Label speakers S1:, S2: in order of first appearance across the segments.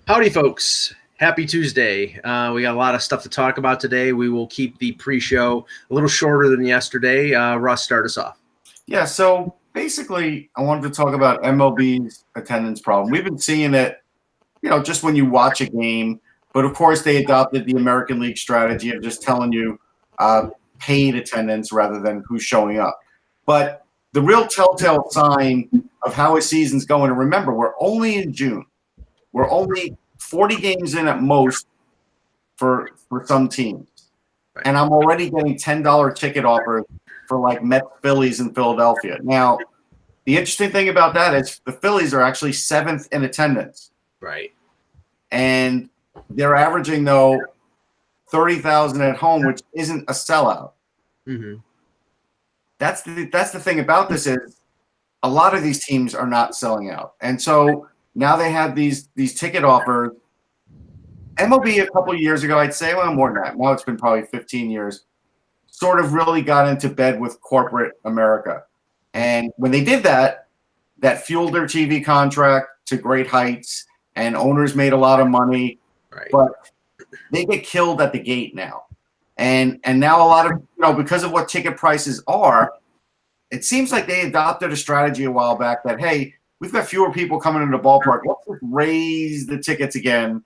S1: Howdy, folks. Happy Tuesday. We got a lot of stuff to talk about today. We will keep the pre-show a little shorter than yesterday. Russ, start us off.
S2: Yeah, so basically, I wanted to talk about MLB's attendance problem. We've been seeing it, just when you watch a game. But of course, they adopted the American League strategy of just telling you paid attendance rather than who's showing up. But the real telltale sign of how a season's going, and remember, we're only in June. We're only 40 games in at most for some teams.
S1: Right.
S2: And I'm already getting $10 ticket offers for like Mets Phillies in Philadelphia. Now, the interesting thing about that is the Phillies are actually 7th in attendance.
S1: Right.
S2: And they're averaging, though, 30,000 at home, which isn't a sellout.
S1: Mm-hmm.
S2: That's the thing about this is a lot of these teams are not selling out. And so now they have these ticket offers. MLB a couple of years ago, I'd say, well, more than that. Now it's been probably 15 years, sort of really got into bed with corporate America. And when they did that, that fueled their TV contract to great heights, and owners made a lot of money.
S1: Right.
S2: But they get killed at the gate now. And now a lot of, because of what ticket prices are, it seems like they adopted a strategy a while back that, hey, we've got fewer people coming into the ballpark. Let's just raise the tickets again,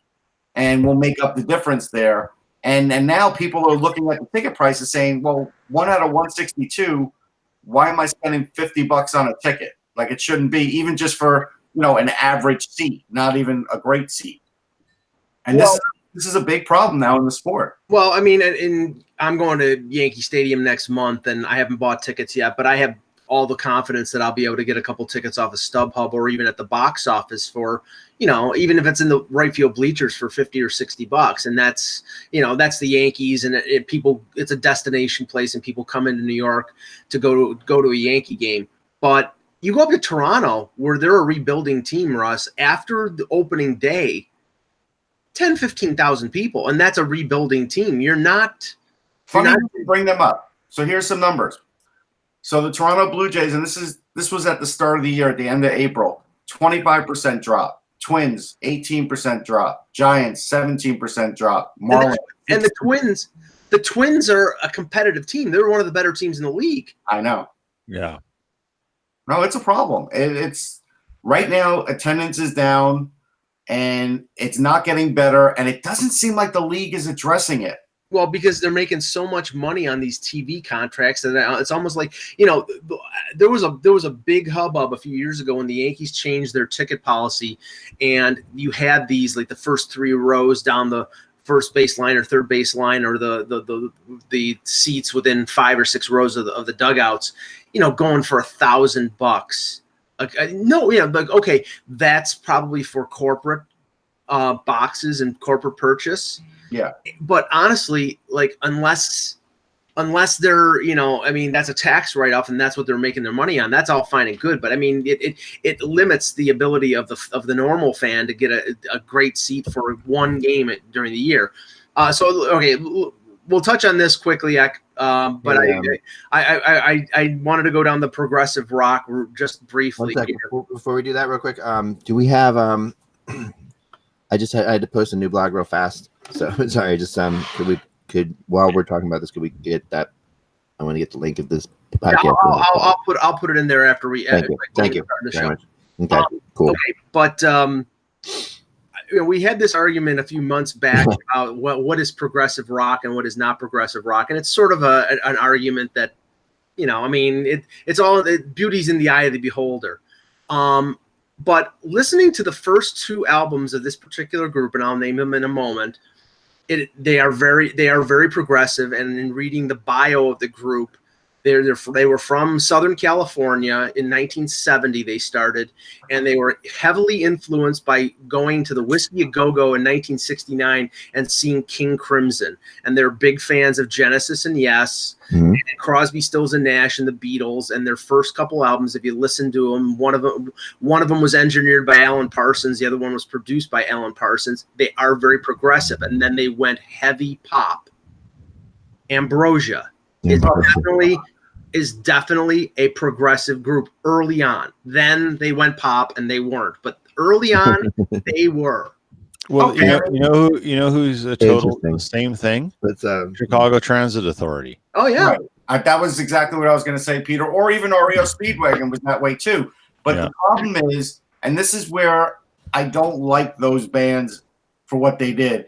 S2: and we'll make up the difference there. And now people are looking at the ticket prices saying, well, 1 out of 162, why am I spending $50 on a ticket? Like, it shouldn't be, even just for, an average seat, not even a great seat. And this is a big problem now in the sport.
S1: Well, I mean, I'm going to Yankee Stadium next month, and I haven't bought tickets yet, but I have all the confidence that I'll be able to get a couple tickets off of StubHub or even at the box office for, even if it's in the right field bleachers for $50 or $60. And that's, that's the Yankees, and it's a destination place, and people come into New York to go to a Yankee game. But you go up to Toronto, where they're a rebuilding team, Russ, after the opening day, 10, 15,000 people, and that's a rebuilding team. You're not
S2: funny to bring them up. So here's some numbers. So the Toronto Blue Jays, and this was at the start of the year, at the end of April, 25% drop. Twins, 18% drop. Giants, 17% drop. Marlins.
S1: And the Twins are a competitive team. They're one of the better teams in the league.
S2: I know.
S3: Yeah.
S2: No, it's a problem. It's right now, attendance is down, and it's not getting better, and it doesn't seem like the league is addressing it.
S1: Well, because they're making so much money on these TV contracts that it's almost like, there was a big hubbub a few years ago when the Yankees changed their ticket policy, and you had these, like, the first 3 rows down the first base line or third base line, or the seats within 5 or 6 rows of the dugouts, going for $1,000. Okay, that's probably for corporate boxes and corporate purchase.
S2: Yeah.
S1: But honestly, like, unless they're, that's a tax write-off, and that's what they're making their money on. That's all fine and good. But I mean, it limits the ability of the normal fan to get a great seat for one game during the year. So, okay, we'll touch on this quickly, but I wanted to go down the progressive rock just briefly.
S4: 1 second. Before we do that real quick, do we have I had to post a new blog real fast. So sorry, just could while we're talking about this, could we get that? I want to get the link of this podcast.
S1: Yeah, I'll put it in there after we
S4: Thank you
S1: start the
S4: very
S1: show.
S4: much. Okay, cool.
S1: Okay, but we had this argument a few months back about what is progressive rock and what is not progressive rock, and it's sort of an argument that, it's all beauty's in the eye of the beholder. But listening to the first 2 albums of this particular group, and I'll name them in a moment, they are very progressive. And in reading the bio of the group, they were from Southern California. In 1970 they started, and they were heavily influenced by going to the Whiskey A Go-Go in 1969 and seeing King Crimson. And they're big fans of Genesis and Yes, and Crosby, Stills and Nash and the Beatles. And their first couple albums, if you listen to them, one of them was engineered by Alan Parsons, the other one was produced by Alan Parsons. They are very progressive. And then they went heavy pop. Ambrosia is definitely a progressive group early on. Then they went pop and they weren't, but early on they were.
S3: Well,
S2: Okay.
S3: you know who's a total
S4: Interesting.
S3: the same thing?
S4: Let's
S3: Chicago Transit Authority.
S1: Oh yeah.
S2: Right. That was exactly what I was going to say, Peter. Or even REO Speedwagon was that way too. But
S3: Yeah.
S2: the problem is, and this is where I don't like those bands for what they did.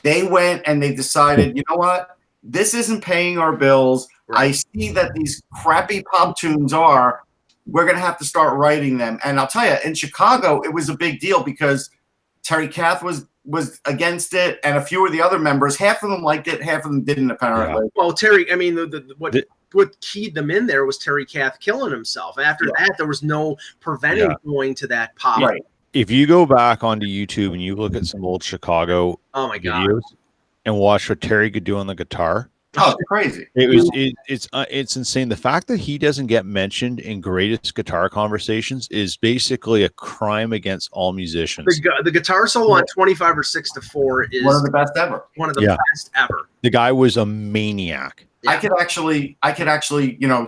S2: They went and they decided, you know what? This isn't paying our bills.
S1: Right.
S2: I see that these crappy pop tunes are. We're going to have to start writing them. And I'll tell you, in Chicago, it was a big deal because Terry Kath was against it, and a few of the other members, half of them liked it, half of them didn't, apparently.
S1: Well, Terry, I mean, what keyed them in there was Terry Kath killing himself. After that, there was no preventing going to that pop.
S2: Right.
S3: If you go back onto YouTube and you look at some old Chicago
S1: Oh my God.
S3: videos and watch what Terry could do on the guitar,
S2: Oh, it's crazy.
S3: It's insane. The fact that he doesn't get mentioned in greatest guitar conversations is basically a crime against all musicians.
S1: The guitar solo on 25 or 6 to 4 is
S2: One of the best ever.
S1: One of the best ever.
S3: The guy was a maniac.
S2: I could actually,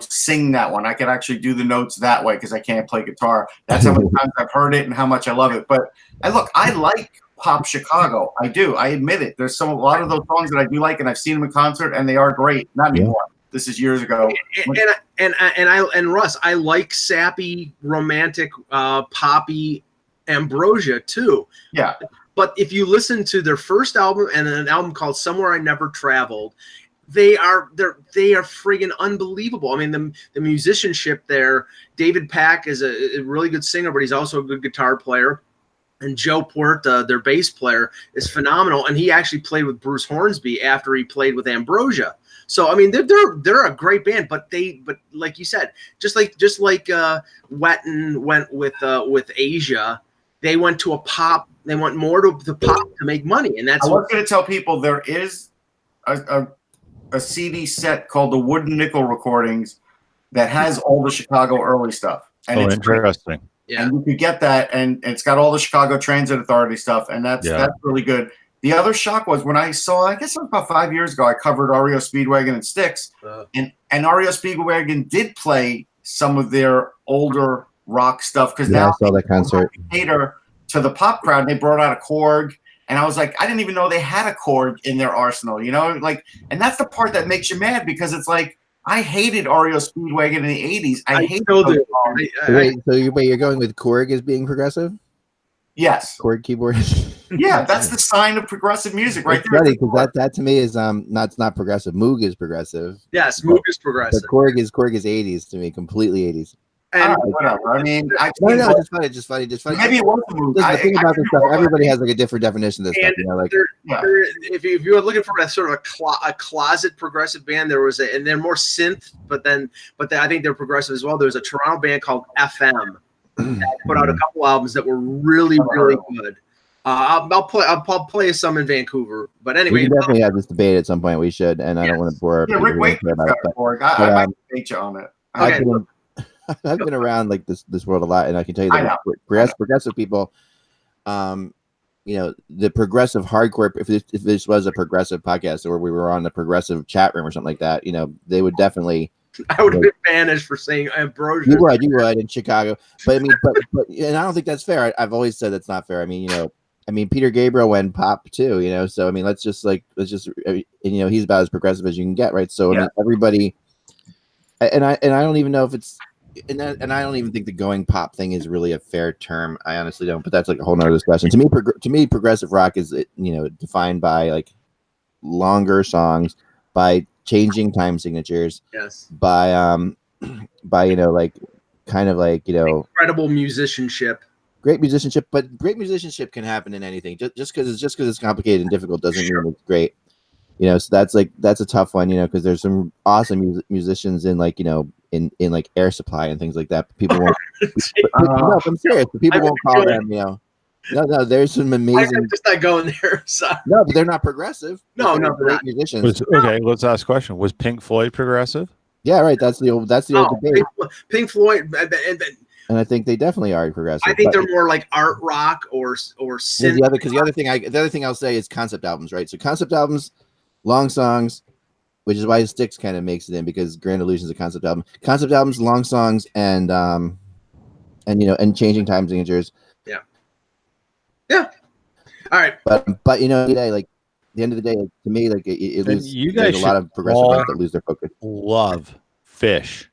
S2: sing that one. I could actually do the notes that way because I can't play guitar. That's how many times I've heard it and how much I love it. But I like pop Chicago. I do. I admit it. There's a lot of those songs that I do like, and I've seen them in concert, and they are great. Not anymore. This is years ago.
S1: And Russ, I like sappy, romantic, poppy Ambrosia too.
S2: Yeah.
S1: But if you listen to their first album and an album called Somewhere I Never Traveled, they are friggin' unbelievable. I mean, the musicianship there. David Pack is a really good singer, but he's also a good guitar player. And Joe Puerta, their bass player, is phenomenal. And he actually played with Bruce Hornsby after he played with Ambrosia. So I mean, they're a great band. But like you said, just like Wetton went with Asia, they went to a pop. They went more to the pop to make money, and that's.
S2: I was going to tell people there is a CD set called the Wooden Nickel Recordings that has all the Chicago early stuff. And it's
S3: interesting.
S1: Yeah.
S2: And you could get that, and it's got all the Chicago Transit Authority stuff, and that's really good. The other shock was when I saw, I guess it was about 5 years ago, I covered REO Speedwagon and Styx, and REO Speedwagon did play some of their older rock stuff because now
S4: I saw that concert.
S2: Cater to the pop crowd, and they brought out a Korg, and I was like, I didn't even know they had a Korg in their arsenal, and that's the part that makes you mad because it's like, I hated REO Speedwagon in the 80s. I hate those songs.
S4: You're going with Korg as being progressive?
S2: Yes.
S4: Korg keyboard.
S2: Yeah, that's the sign of progressive music right
S4: there. Funny because that to me is it's not progressive. Moog is progressive.
S1: Yes, Moog is progressive.
S4: But Korg is 80s to me, completely 80s.
S2: And whatever. I mean,
S4: just funny.
S2: Maybe it was the movie.
S4: The thing about this stuff, everybody has like a different definition of this stuff.
S1: If you were looking for a sort of a closet progressive band, there was and they're more synth, but I think they're progressive as well. There was a Toronto band called FM that put out a couple albums that were really good. I'll play some in Vancouver, but anyway,
S4: we can definitely have this debate at some point. We should, and I don't want to bore.
S2: Yeah, Rick Wake's got it. I might debate you on it.
S1: Okay.
S4: I've been around like this world a lot, and I can tell you that progressive people, the progressive hardcore. If this was a progressive podcast or we were on a progressive chat room or something like that, they would definitely.
S1: I would have been banished for saying Ambrosia.
S4: You would in Chicago, but I mean, but and I don't think that's fair. I've always said that's not fair. I mean, Peter Gabriel went pop too, So I mean, let's just he's about as progressive as you can get, right? So I mean, everybody, and I don't even know if it's. And I don't even think the going pop thing is really a fair term. I honestly don't, but that's like a whole nother discussion. To me, progressive rock is defined by like longer songs, by changing time signatures, by like kind of like
S1: incredible musicianship.
S4: Great musicianship, but great musicianship can happen in anything. Just because it's complicated and difficult doesn't mean it's great. So that's a tough one, because there's some awesome musicians in like in like Air Supply and things like that. People won't. No, I'm serious. People won't call them. No. There's some amazing.
S1: I'm just not going there. So.
S4: No, but they're not progressive.
S1: No,
S4: great musicians.
S3: Okay, let's ask a question. Was Pink Floyd progressive?
S4: Yeah, right. That's the old debate.
S1: Pink Floyd.
S4: And I think they definitely are progressive.
S1: I think they're more like art rock or synth.
S4: The other thing I'll say is concept albums, right? So concept albums, long songs, which is why Styx kind of makes it in because Grand Illusion is a concept album. Concept albums, long songs, and changing time signatures.
S1: Yeah. All right.
S4: But you know, like the end of the day, like, to me, like it
S3: Then
S4: loses.
S3: you guys
S4: There's a lot of progressive
S3: all
S4: bands that lose their focus.
S3: love fish.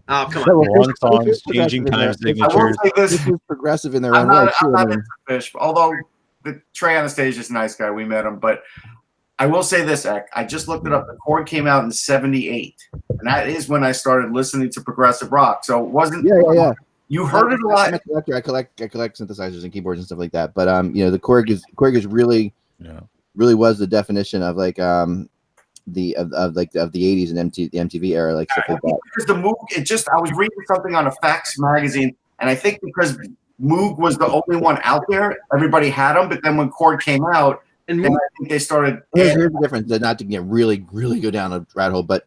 S1: Oh, come
S4: Yeah,
S1: on.
S4: well,
S3: Long
S4: Fish
S3: songs,
S4: is
S3: changing
S4: progressive in
S3: time
S4: their-
S2: I will
S3: signatures.
S2: say this.
S4: This is progressive in their
S2: I'm
S4: own way
S2: not,
S4: too.
S2: I'm
S4: I
S2: not
S4: mean,
S2: into Fish, although the Trey Anastasia is a nice guy. We met him, but I will say this, Ek. I just looked it up. The Chord came out in '78, and that is when I started listening to progressive rock. So it wasn't.
S4: yeah.
S2: You heard it a lot.
S4: I'm a collector. I collect synthesizers and keyboards and stuff like that. But you know, the Korg is really was the definition of like the 80s and the MTV era, like stuff like that.
S2: Because the Moog, I was reading something on a Fax magazine, and I think because Moog was the only one out there, everybody had them. But then when Chord came out,
S1: And
S2: then I think they started.
S4: Here's the difference. Not to get really go down a rat hole, but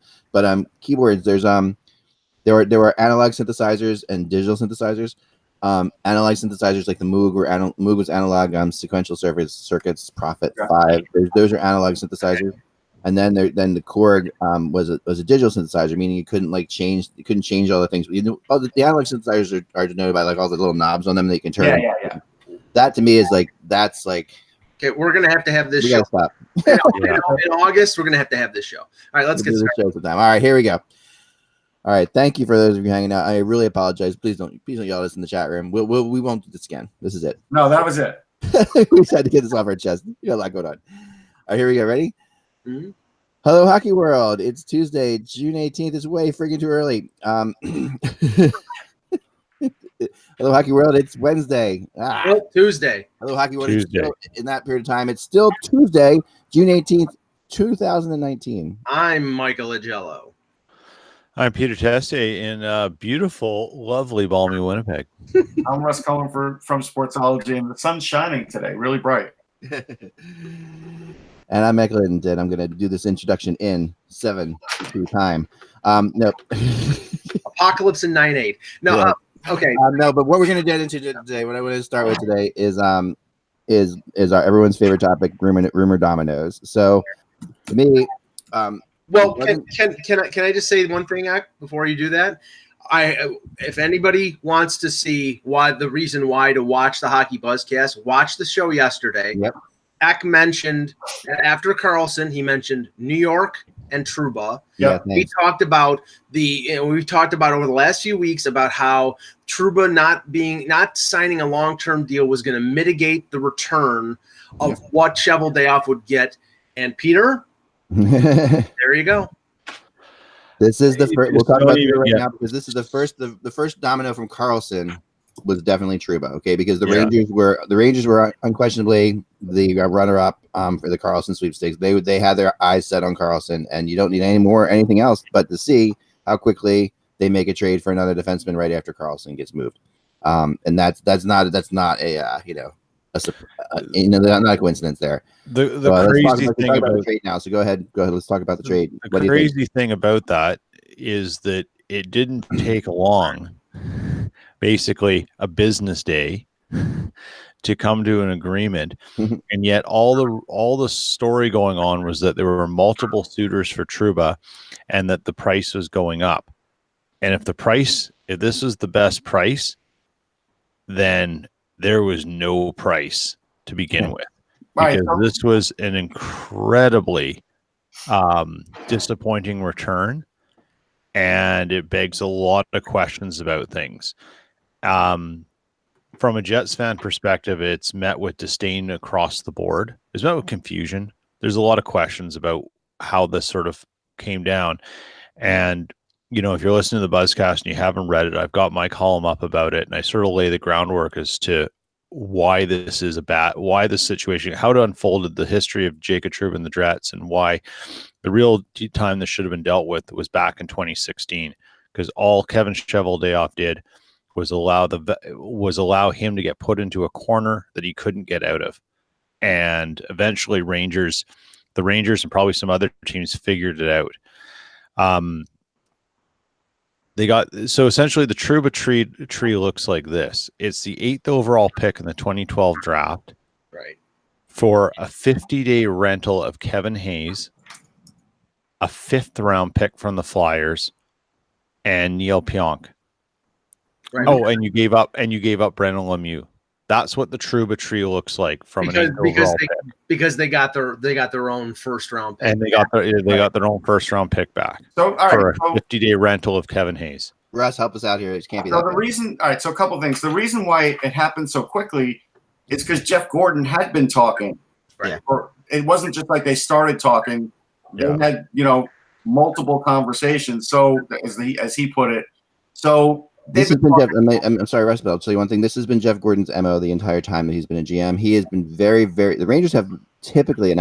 S4: keyboards. There were analog synthesizers and digital synthesizers. Analog synthesizers like the Moog Moog was analog sequential circuits Prophet 5. Those are analog synthesizers. And then the Korg was a digital synthesizer, meaning you couldn't change all the things. The analog synthesizers are denoted by like all the little knobs on them that you can turn.
S2: Yeah.
S4: That to me is that's like.
S1: Okay, we're gonna have to have this
S4: We
S1: show.
S4: gotta stop.
S1: In August, we're gonna have to have this show. All right, let's get started.
S4: Show sometime. All right, here we go. All right, thank you for those of you hanging out. I really apologize. Please don't yell at us in the chat room. We won't do this again. This is it.
S2: No, that was it.
S4: We just had to get this off our chest. We got a lot going on. All right, here we go. Ready?
S1: Mm-hmm.
S4: Hello, Hockey World. It's Tuesday, June 18th. It's way freaking too early. Hello, Hockey World. It's Wednesday.
S1: Tuesday.
S4: Hello, Hockey World.
S3: Tuesday.
S4: In that period of time, it's still Tuesday, June 18th, 2019.
S1: I'm Michael Agello.
S3: I'm Peter Teste in beautiful, lovely, balmy Winnipeg.
S2: I'm Russ Cullen from Sportsology, and the sun's shining today, really bright.
S4: And I'm Michael and I'm going to do this introduction in 7-2 time. No.
S1: Apocalypse in 9/8. No.
S4: Yeah.
S1: Okay.
S4: No, but what we're going to get into today, what I want to start with today is our everyone's favorite topic, rumor dominoes. So, to me,
S1: well, can I just say one thing, Ak, before you do that? If anybody wants to see the reason why to watch the HockeyBuzzcast, watch the show yesterday.
S4: Yep.
S1: Ak mentioned after Carlson, he mentioned New York and Trouba.
S4: Yeah,
S1: we talked about we've talked about over the last few weeks about how Trouba not signing a long-term deal was going to mitigate the return of what Cheveldayoff would get. And Peter, there you go.
S4: This is the first. We'll talk about it right
S3: now
S4: because this is the first domino from Carlson was definitely Trouba. Okay, because the Rangers were unquestionably the runner-up for the Carlson sweepstakes. They had their eyes set on Carlson, and you don't need anything else but to see how quickly they make a trade for another defenseman right after Carlson gets moved. And that's not a not a coincidence there.
S3: The crazy thing
S4: about the trade now. So go ahead. Let's talk about the trade.
S3: The crazy thing about that is that it didn't take long, basically a business day, to come to an agreement, and yet all the story going on was that there were multiple suitors for Trouba, and that the price was going up. And if this was the best price, then there was no price to begin with, because this was an incredibly disappointing return, and it begs a lot of questions about things. From a Jets fan perspective, it's met with disdain across the board. It's met with confusion. There's a lot of questions about how this sort of came down. And, if you're listening to the Buzzcast and you haven't read it, I've got my column up about it, and I sort of lay the groundwork as to why this is why this situation, how it unfolded, the history of Jacob Trouba and the Jets, and why the real time this should have been dealt with was back in 2016, because all Kevin Cheveldayoff did was allow him to get put into a corner that he couldn't get out of. And eventually the Rangers and probably some other teams figured it out. So essentially the Trouba tree looks like this. It's the 8th overall pick in the 2012 draft.
S1: Right.
S3: For a 50-day rental of Kevin Hayes, a 5th round pick from the Flyers, and Neil Pionk. Right. Oh, and you gave up Brendan Lemieux. That's what the Trouba tree looks like from
S1: because
S3: an overall pick.
S1: because they got their own first round pick.
S3: And they got their own first round pick back
S2: So all
S3: for
S2: right,
S3: a 50-day rental of Kevin Hayes.
S4: Russ, help us out here. It can't be
S2: so
S4: that
S2: the
S4: bad.
S2: reason, all right, so a couple of things. The reason why it happened so quickly is because Jeff Gordon had been talking.
S1: Right.
S4: Yeah.
S2: Or it wasn't just like they started talking.
S3: Yeah.
S2: They had, multiple conversations. So as he put it. So
S4: This has been Jeff. I'm sorry, Russ, but I'll tell you one thing. This has been Jeff Gordon's MO the entire time that he's been a GM. He has been very, very. The Rangers have typically, and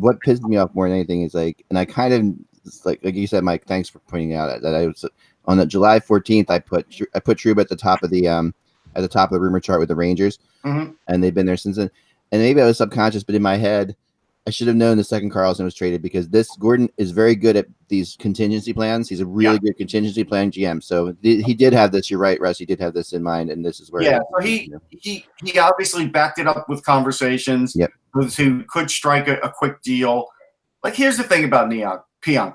S4: what pisses me off more than anything is like, and I kind of like you said, Mike. Thanks for pointing out that I was on the July 14th. I put Trouba at the top of the rumor chart with the Rangers, and they've been there since then. And maybe I was subconscious, but in my head, I should have known the second Carlson was traded because this Gordon is very good at these contingency plans. He's a really good contingency plan GM. So he did have this. You're right, Russ. He did have this in mind, and this is where.
S2: Yeah, so he obviously backed it up with conversations.
S4: Yep.
S2: Who could strike a quick deal. Like, here's the thing about Pionk.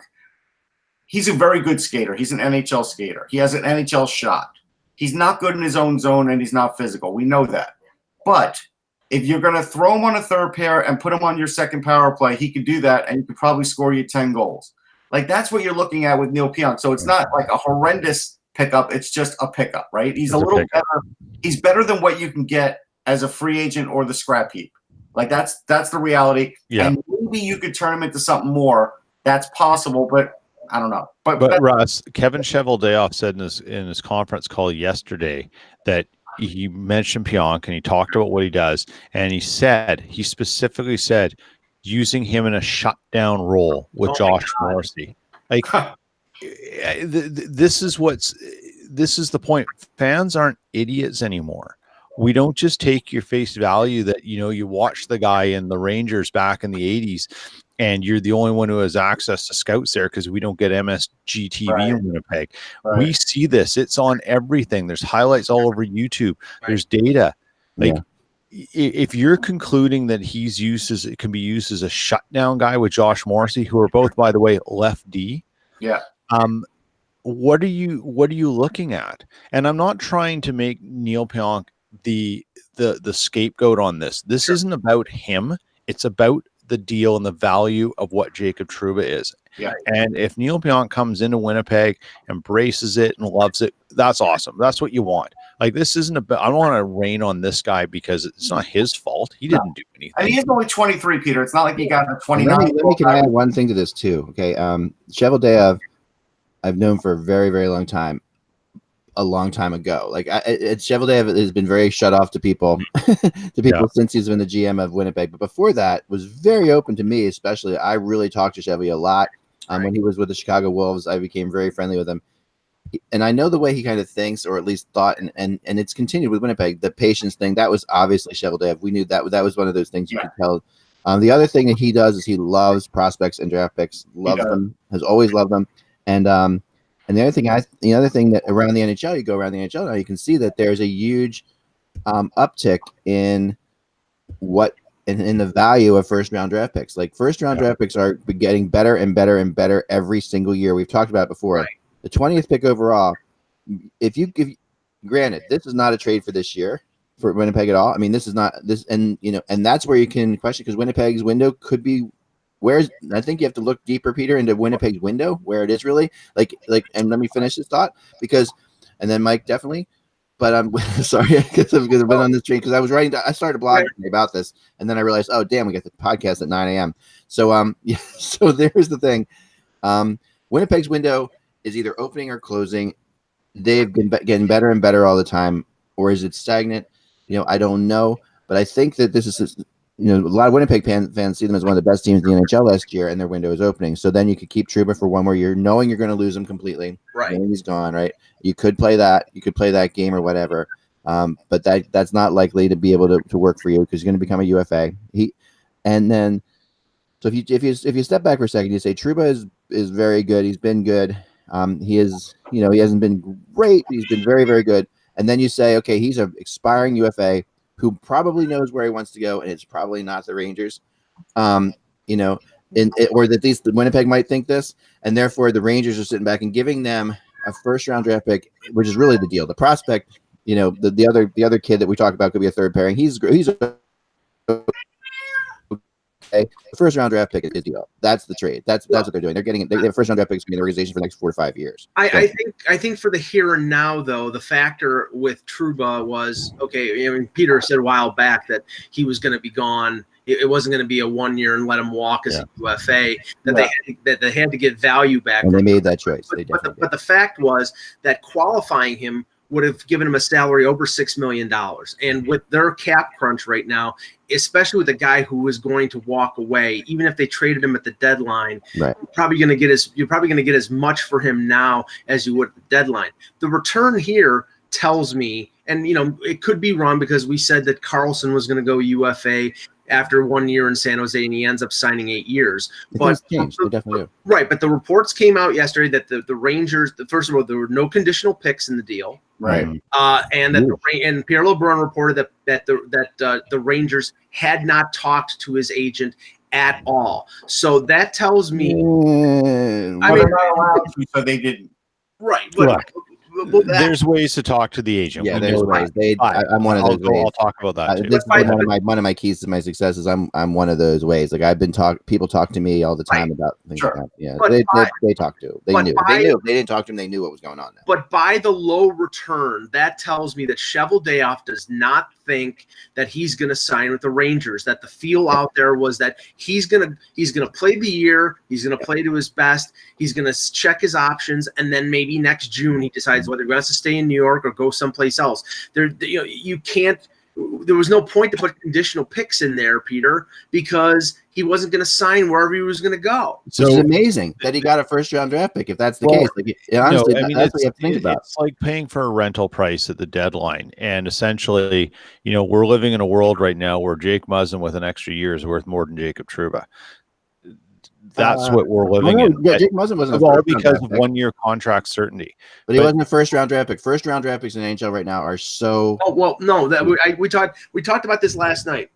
S2: He's a very good skater. He's an NHL skater. He has an NHL shot. He's not good in his own zone, and he's not physical. We know that. But if you're going to throw him on a third pair and put him on your second power play, he could do that, and he could probably score you 10 goals. Like, that's what you're looking at with Neil Pionk. So it's not like a horrendous pickup. It's just a pickup, right? He's a little better. He's better than what you can get as a free agent or the scrap heap. Like, that's the reality.
S3: Yeah.
S2: And maybe you could turn him into something more. That's possible, but I don't know. But
S3: Russ, Kevin Cheveldayoff said in his conference call yesterday that he mentioned Pionk and he talked about what he does, and he specifically said using him in a shutdown role with Josh Morrissey. Like, this is the point. Fans aren't idiots anymore. We don't just take your face value that, you watch the guy in the Rangers back in the 80s and you're the only one who has access to scouts there because we don't get MSG TV in Winnipeg. Right. We see this. It's on everything. There's highlights all over YouTube. Right. There's data. Like, if you're concluding that it can be used as a shutdown guy with Josh Morrissey, who are both, by the way, left D.
S2: Yeah.
S3: What are you looking at? And I'm not trying to make Neil Pionk the scapegoat on this. This isn't about him. It's about the deal and the value of what Jacob Trouba is.
S2: Yeah.
S3: And if Neil Pionk comes into Winnipeg, embraces it and loves it, that's awesome. That's what you want. Like, this isn't about, I don't want to rain on this guy because it's not his fault. He didn't do anything.
S2: And he is only 23, Peter. It's not like he got a 29.
S4: Let me can I add one thing to this too. Okay. Cheveldayoff, I've known for a very, very long time. A long time ago. Like, Cheveldayoff has been very shut off to people since he's been the GM of Winnipeg. But before that, was very open to me, especially. I really talked to Chevy a lot. When he was with the Chicago Wolves, I became very friendly with him. And I know the way he kind of thinks, or at least thought, and it's continued with Winnipeg. The patience thing, that was obviously Cheveldayoff. We knew that was one of those things you could tell. The other thing that he does is he loves prospects and draft picks. Loves them, has always loved them. And the other thing that around the NHL, you go around the NHL now, you can see that there's a huge uptick in in the value of first round draft picks. Like, first round draft picks are getting better and better and better every single year. We've talked about it before. Right. The 20th pick overall, granted, this is not a trade for this year for Winnipeg at all. I mean, this is not this, and that's where you can question, because Winnipeg's window could be. I think you have to look deeper, Peter, into Winnipeg's window, where it is really like, and let me finish this thought and then Mike definitely, but I'm sorry because I've been on this train because I started blogging about this, and then I realized, oh damn, we got the podcast at 9 a.m. So so there's the thing, Winnipeg's window is either opening or closing. They've been getting better and better all the time, or is it stagnant? I don't know, but I think that this is. A lot of Winnipeg fans see them as one of the best teams in the NHL last year, and their window is opening. So then you could keep Trouba for one more year, knowing you're going to lose him completely.
S1: Right.
S4: Knowing he's gone, right? You could play that. You could play that game or whatever. But that's not likely to be able to work for you because you're going to become a UFA. So if you step back for a second, you say Trouba is very good. He's been good. He hasn't been great. He's been very, very good. And then you say, okay, he's an expiring UFA who probably knows where he wants to go, and it's probably not the Rangers, or at least the Winnipeg might think this, and therefore the Rangers are sitting back and giving them a first-round draft pick, which is really the deal. The prospect you know, the other kid that we talked about could be a third pairing. He's okay. The first round draft pick is deal. That's the trade. That's what they're doing. They're getting their first round draft picks in the organization for the next 4 to 5 years.
S1: I think for the here and now, though, the factor with Trouba was okay. I mean, Peter said a while back that he was going to be gone. It wasn't going to be a 1 year and let him walk as a UFA. That they had to get value back.
S4: And they made that choice.
S1: But the fact was that qualifying him would have given him a salary over $6 million. And with their cap crunch right now, especially with a guy who was going to walk away, even if they traded him at the deadline,
S4: right,
S1: you're probably going to get as much for him now as you would at the deadline. The return here tells me, and it could be wrong because we said that Carlson was going to go UFA after 1 year in San Jose, and he ends up signing 8 years.
S4: But changed. They definitely do.
S1: Right, but the reports came out yesterday that the Rangers, first of all, there were no conditional picks in the deal.
S2: Right.
S1: And that Pierre LeBrun reported that the Rangers had not talked to his agent at all. So that tells me
S2: they're not allowed to, so they didn't.
S1: Right.
S3: There's ways to talk to the agent.
S4: Yeah, there's ways. I'm one of those ways.
S3: I'll talk about that too.
S4: This is one of my keys to my success is I'm one of those ways. Like I've been people talk to me all the time about things like that. Yeah, they talk to. They knew. They didn't talk to him. They knew what was going on now.
S1: But by the low return, that tells me that Cheveldayoff does not think that he's going to sign with the Rangers. That the feel out there was that he's gonna play the year. He's gonna play to his best. He's gonna check his options, and then maybe next June he decides whether he wants to stay in New York or go someplace else. You can't. There was no point to put conditional picks in there, Peter, because he wasn't going to sign wherever he was going to go.
S4: So it's amazing that he got a first round draft pick. If that's the case, honestly, that's what you have to think about.
S3: It's like paying for a rental price at the deadline, and essentially, we're living in a world right now where Jake Muzzin with an extra year is worth more than Jacob Trouba. That's what we're living in.
S4: Yeah, Jake Muzzin wasn't
S3: all because of 1 year contract certainty.
S4: But he wasn't a first round draft pick. First round draft picks in the NHL right now are so.
S1: Oh well, no. We talked about this last night.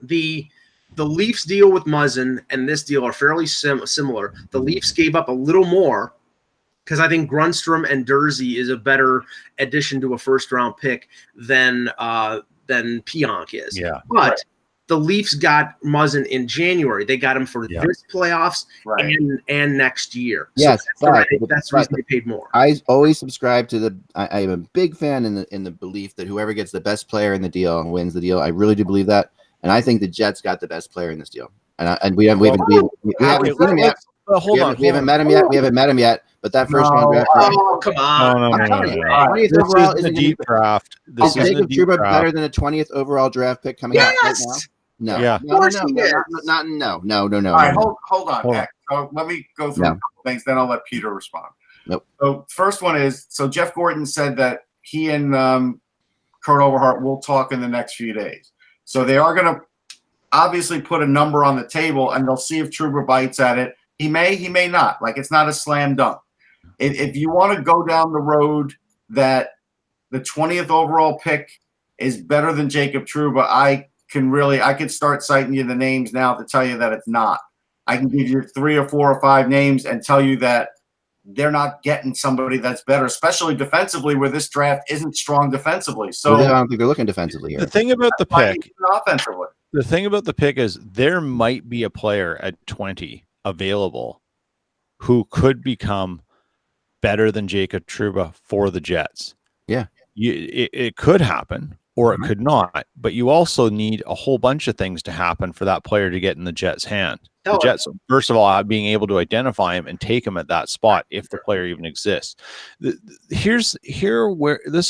S1: The Leafs deal with Muzzin and this deal are fairly similar. The Leafs gave up a little more because I think Grundstrom and Dursey is a better addition to a first round pick than Pionk is.
S3: Yeah,
S1: but. The Leafs got Muzzin in January. They got him for this playoffs and next year.
S4: Yes,
S1: so that's the reason they paid more.
S4: I always subscribe to I am a big fan in the belief that whoever gets the best player in the deal wins the deal. I really do believe that, and I think the Jets got the best player in this deal. And we haven't seen him yet. We haven't met him yet. We haven't met him yet. But that first round draft.
S1: Oh, come on!
S3: No. This isn't a deep draft.
S4: Is Jacob Trouba better than a 20th overall draft pick coming out right now? No.
S3: Yeah.
S4: No.
S2: All right, hold on. So let me go through a couple things, then I'll let Peter respond.
S4: Nope.
S2: So first one is, Jeff Gordon said that he and Kurt Overhart will talk in the next few days. So they are going to obviously put a number on the table, and they'll see if Trouba bites at it. He may not. Like, it's not a slam dunk. If you want to go down the road that the 20th overall pick is better than Jacob Trouba, I could start citing you the names now to tell you that it's not. I can give you 3 or 4 or 5 names and tell you that they're not getting somebody that's better, especially defensively, where this draft isn't strong defensively. So
S4: I don't think they're looking defensively here.
S3: The thing about the pick,
S2: offensively,
S3: the thing about the pick is there might be a player at 20 available who could become better than Jacob Trouba for the Jets.
S4: Yeah,
S3: it could happen. Or it could not, but you also need a whole bunch of things to happen for that player to get in the Jets' hand. The Jets, first of all, being able to identify him and take him at that spot if the player even exists. This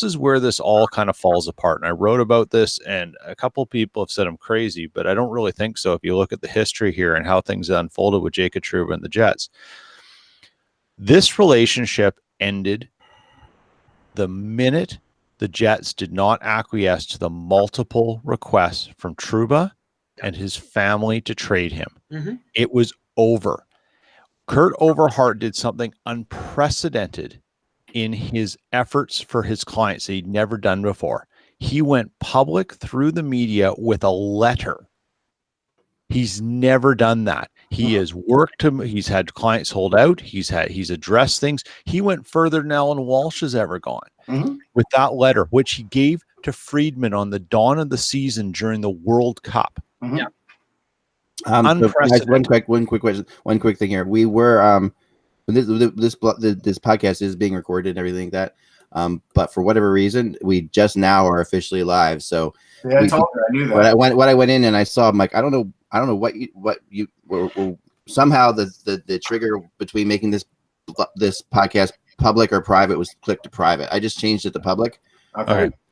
S3: is where this all kind of falls apart. And I wrote about this, and a couple of people have said I'm crazy, but I don't really think so. If you look at the history here and how things unfolded with Jacob Trouba and the Jets, this relationship ended the minute the Jets did not acquiesce to the multiple requests from Trouba and his family to trade him.
S1: Mm-hmm.
S3: It was over. Kurt Overhart did something unprecedented in his efforts for his clients that he'd never done before. He went public through the media with a letter. He's never done that. He has worked him. He's had clients hold out. He's addressed things. He went further than Alan Walsh has ever gone. with that letter, which he gave to Friedman on the dawn of the season during the World Cup.
S1: Yeah.
S4: So guys, one quick question, one quick thing here. We were this podcast is being recorded and everything like that. But for whatever reason, we just now are officially live. So
S2: yeah, I knew that.
S4: When I went in and I saw, I'm like, I don't know what you were somehow the trigger between making this podcast public or private was clicked to private. I just changed it to public.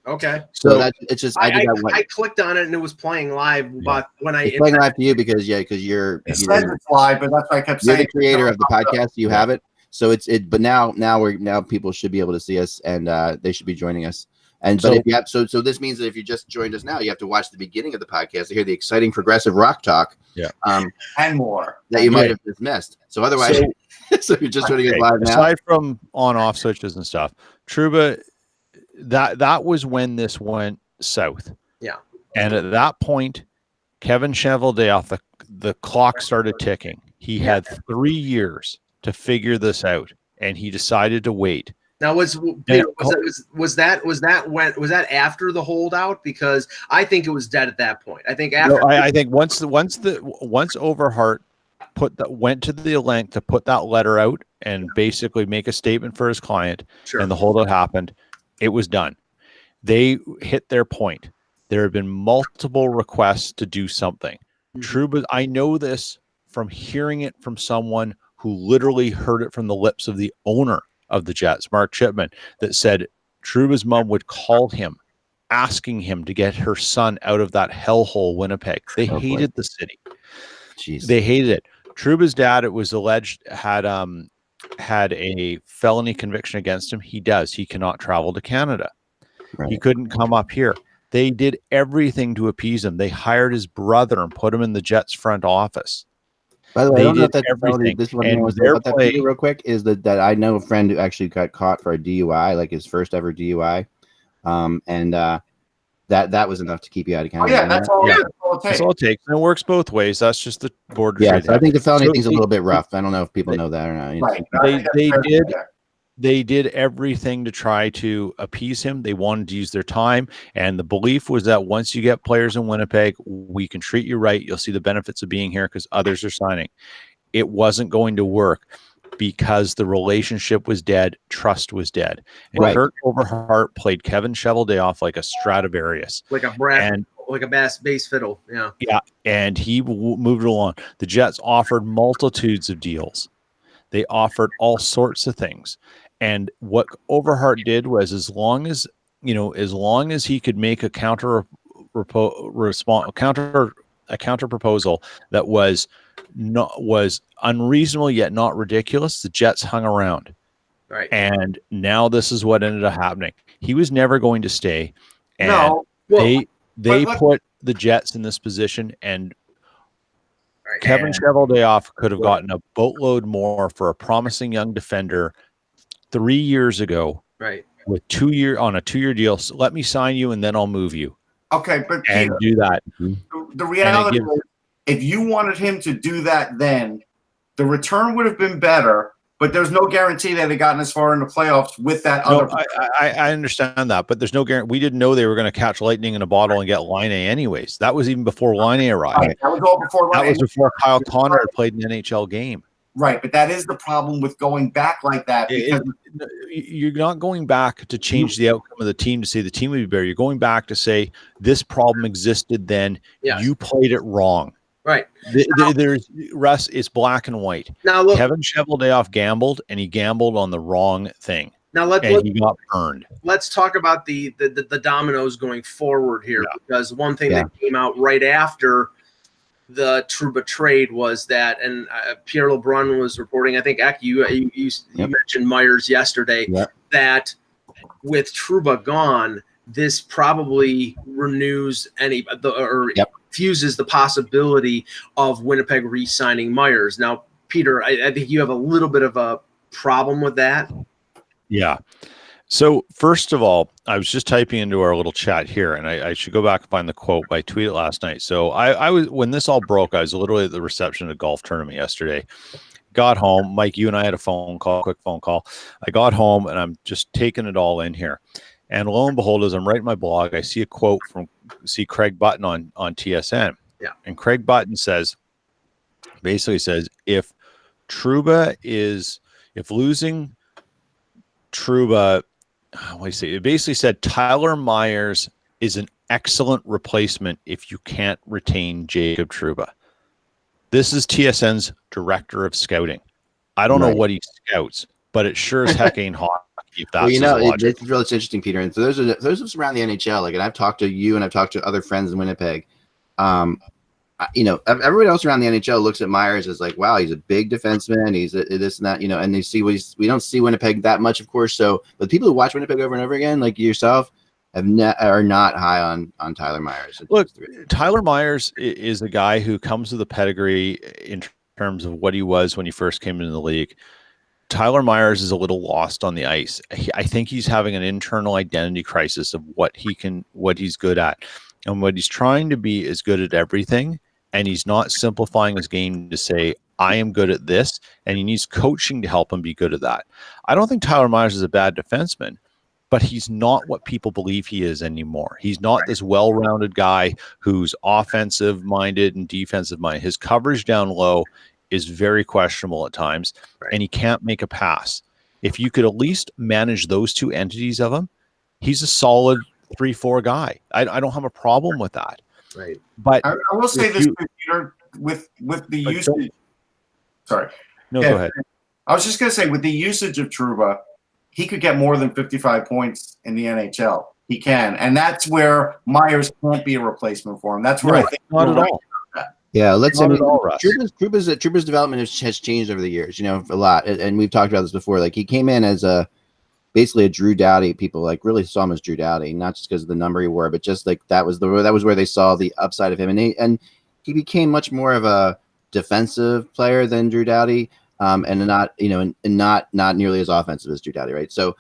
S1: Okay.
S4: So that it's just
S1: I clicked on it and it was playing live. But when
S4: it's playing live to you because you're
S2: it's live, but that's why I kept saying
S4: you're the creator of the podcast. You have it. So but now people should be able to see us and they should be joining us. So this means that if you just joined us now, you have to watch the beginning of the podcast to hear the exciting progressive rock talk.
S3: Yeah.
S2: And more
S4: that you might have just missed. So otherwise, so you're just joining us live now.
S3: Aside from on-off switches and stuff, Trouba, that was when this went south.
S1: Yeah.
S3: And at that point, Kevin Cheveldayoff, the clock started ticking. He had 3 years to figure this out, and he decided to wait.
S1: Now was that after the holdout? Because I think it was dead at that point. I think after.
S3: No, I think once Overhart went to the length to put that letter out and basically make a statement for his client, and the holdout happened, it was done. They hit their point. There have been multiple requests to do something. Trouba, I know this from hearing it from someone who literally heard it from the lips of the owner of the Jets, Mark Chipman, that said Trouba's mom would call him asking him to get her son out of that hellhole Winnipeg. They hated the city.
S4: Jeez.
S3: They hated it. Trouba's dad, it was alleged, had a felony conviction against him. He does. He cannot travel to Canada.
S4: Right.
S3: He couldn't come up here. They did everything to appease him. They hired his brother and put him in the Jets front office.
S4: By the way,
S3: they
S4: I don't know
S3: did
S4: if that's
S3: everything.
S4: This one was about that real quick is that I know a friend who actually got caught for a DUI, like his first ever DUI, and that was enough to keep you out of Canada.
S2: Oh yeah, that's all. Yeah.
S3: That's all it takes. And it works both ways. That's just the border.
S4: Yeah, so I think the felony thing's a little bit rough. I don't know if people know that or not.
S2: Right.
S3: They did everything to try to appease him. They wanted to use their time. And the belief was that once you get players in Winnipeg, we can treat you right. You'll see the benefits of being here because others are signing. It wasn't going to work because the relationship was dead. Trust was dead. And Kurt Overhart played Kevin Cheveldayoff like a Stradivarius.
S1: Like a bass fiddle. Yeah.
S3: Yeah. And he moved along. The Jets offered multitudes of deals. They offered all sorts of things. And what Overhart did was, as long as he could make a counter proposal that was unreasonable yet not ridiculous, the Jets hung around.
S1: Right.
S3: And now this is what ended up happening. He was never going to stay. And they put the Jets in this position, and Kevin Cheveldayoff could have gotten a boatload more for a promising young defender 3 years ago,
S1: right?
S3: With on a 2-year deal. So let me sign you, and then I'll move you.
S2: Okay, but
S3: and do that.
S2: The reality is, if you wanted him to do that, then the return would have been better. But there's no guarantee that they gotten as far in the playoffs with that.
S3: I understand that, but there's no guarantee. We didn't know they were going to catch lightning in a bottle and get Line A anyways. That was even before Line A arrived.
S2: Right. That was all before.
S3: That was before Kyle Connor had played an NHL game.
S2: Right, but that is the problem with going back like that. Because
S3: you're not going back to change the outcome of the team to say the team would be better. You're going back to say this problem existed then. Yes. You played it wrong.
S1: Right.
S3: There's Russ. It's black and white.
S1: Now look,
S3: Kevin Cheveldayoff gambled, and he gambled on the wrong thing.
S1: Now
S3: he got burned.
S1: Let's talk about the dominoes going forward here, because one thing that came out right after the Trouba trade was that, and Pierre LeBrun was reporting. I think you mentioned Myers yesterday that with Trouba gone, this probably renews fuses the possibility of Winnipeg re-signing Myers. Now, Peter, I think you have a little bit of a problem with that.
S3: Yeah. So first of all, I was just typing into our little chat here, and I should go back and find the quote. I tweeted it last night. So I was, when this all broke, I was literally at the reception of a golf tournament yesterday, got home. Mike, you and I had a quick phone call. I got home and I'm just taking it all in here. And lo and behold, as I'm writing my blog, I see a quote from Craig Button on TSN.
S1: Yeah.
S3: And Craig Button basically says, if losing Trouba, what do you say? It basically said Tyler Myers is an excellent replacement if you can't retain Jacob Trouba. This is TSN's director of scouting. I don't know what he scouts, but it sure as heck ain't hockey. If that's
S4: it's really interesting, Peter. And so those of us around the NHL, like, and I've talked to you and I've talked to other friends in Winnipeg. Everybody else around the NHL looks at Myers as like, wow, he's a big defenseman. He's this and that, and they see we don't see Winnipeg that much, of course. So, but people who watch Winnipeg over and over again, like yourself, are not high on Tyler Myers.
S3: Look, Tyler Myers is a guy who comes with a pedigree in terms of what he was when he first came into the league. Tyler Myers is a little lost on the ice. I think he's having an internal identity crisis of what he's good at. And what he's trying to be is good at everything. And he's not simplifying his game to say, I am good at this. And he needs coaching to help him be good at that. I don't think Tyler Myers is a bad defenseman, but he's not what people believe he is anymore. He's not this well-rounded guy who's offensive-minded and defensive-minded. His coverage down low is very questionable at times, and he can't make a pass. If you could at least manage those two entities of him, he's a solid 3-4 guy. I don't have a problem with that.
S1: Right.
S2: But I will say this, Peter, with the usage. Sorry.
S3: No, go ahead.
S2: I was just going to say, with the usage of Trouba, he could get more than 55 points in the NHL. He can. And that's where Myers can't be a replacement for him. That's where I think
S3: not at all.
S4: Yeah, Trouba's development has changed over the years, a lot. And we've talked about this before. Like, he came in as basically a Drew Doughty. People like really saw him as Drew Doughty, not just because of the number he wore, but just like that was where they saw the upside of him. And he became much more of a defensive player than Drew Doughty, and not not nearly as offensive as Drew Doughty, right? So,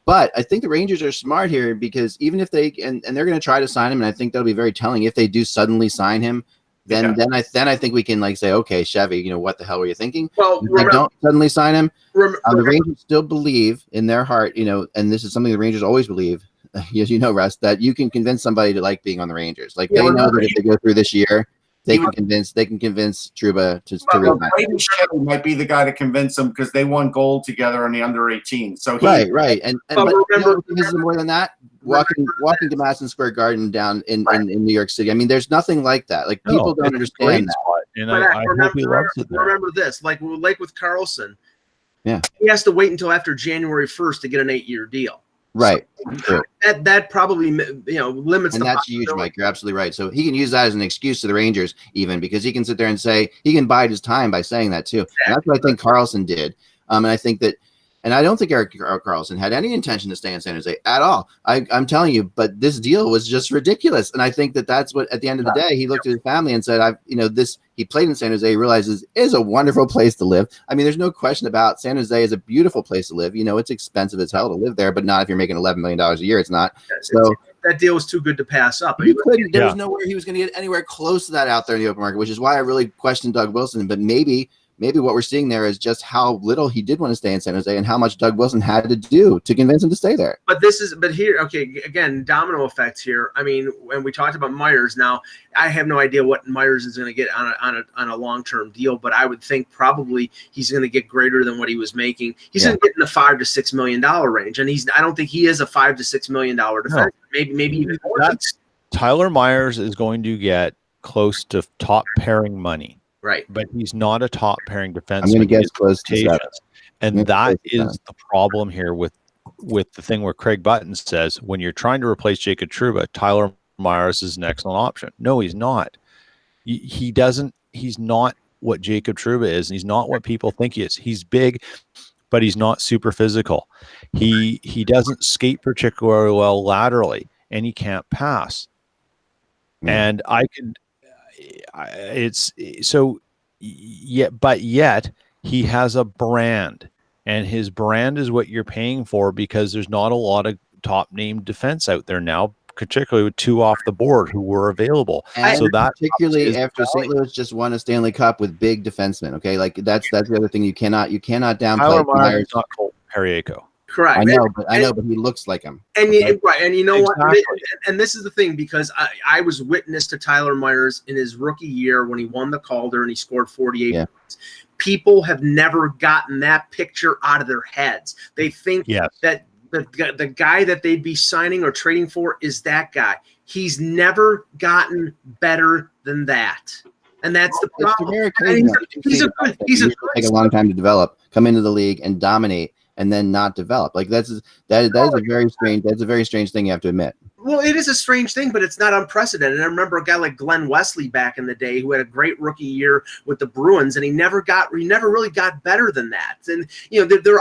S4: but I think the Rangers are smart here, because even if they and they're going to try to sign him, and I think that'll be very telling if they do suddenly sign him. Then I think we can say, okay, Chevy, what the hell were you thinking?
S1: Well,
S4: if they don't suddenly sign him, the Rangers still believe in their heart, and this is something the Rangers always believe, as you know, Russ, that you can convince somebody to like being on the Rangers. Like, they know that if they go through this year, they can convince Trouba to really
S2: Brady Chevy might be the guy to convince them, because they won gold together in the under 18. So
S4: right. And but remember, this is more than that. Walking to Madison Square Garden down in New York City. I mean, there's nothing like that. Like, people don't understand that.
S3: And I hope he loves it there.
S1: Remember this, like with Carlson.
S4: Yeah,
S1: he has to wait until after January 1st to get an 8-year deal.
S4: Right.
S1: So that probably limits.
S4: And that's huge, Mike. You're absolutely right. So he can use that as an excuse to the Rangers, even, because he can sit there and say he can bide his time by saying that too. Exactly. And that's what I think Carlson did. And I think that. And I don't think Erik Karlsson had any intention to stay in San Jose at all. I'm telling you, but this deal was just ridiculous. And I think that's what, at the end of the day, he looked at his family and said, he played in San Jose. He realizes is a wonderful place to live. I mean, there's no question about San Jose is a beautiful place to live. It's expensive as hell to live there, but not if you're making $11 million a year. It's not. So
S1: that deal was too good to pass up.
S4: There was nowhere he was going to get anywhere close to that out there in the open market, which is why I really questioned Doug Wilson. But maybe what we're seeing there is just how little he did want to stay in San Jose and how much Doug Wilson had to do to convince him to stay there.
S1: But here, okay, again, domino effects here. I mean, when we talked about Myers, now I have no idea what Myers is going to get on a long-term deal, but I would think probably he's going to get greater than what he was making. He's going to get in the $5 to $6 million range, and I don't think he is a $5 to $6 million defense. No. Maybe even more.
S3: Tyler Myers is going to get close to top pairing money.
S1: Right.
S3: But he's not a top pairing defenseman.
S4: I'm going to guess close to 7.
S3: And that is the problem here with the thing where Craig Button says, when you're trying to replace Jacob Trouba, Tyler Myers is an excellent option. No, he's not. He's not what Jacob Trouba is. And he's not what people think he is. He's big, but he's not super physical. He doesn't skate particularly well laterally, and he can't pass. And yet he has a brand, and his brand is what you're paying for, because there's not a lot of top name defense out there now particularly with 2 off the board who were available.
S4: And
S3: so that
S4: particularly
S3: is
S4: after St. Louis just won a Stanley Cup with big defensemen. Okay, like that's the other thing you cannot downplay.
S3: Tyler Myers
S4: Myers.
S3: is not Cole Periaco.
S1: Correct.
S4: I know, but he looks like him.
S1: And
S4: okay?
S1: right, and you know
S3: Exactly.
S1: what? And this is the thing, because I was witness to Tyler Myers in his rookie year when he won the Calder and he scored 48 points. People have never gotten that picture out of their heads. They think that the guy that they'd be signing or trading for is that guy. He's never gotten better than that. And that's the problem. He's a
S4: take a long time to develop, come into the league and dominate, and then not develop. Like that is a very strange thing you have to admit.
S1: Well, it is a strange thing, but it's not unprecedented. I remember a guy like Glenn Wesley back in the day who had a great rookie year with the Bruins, and he never really got better than that. And there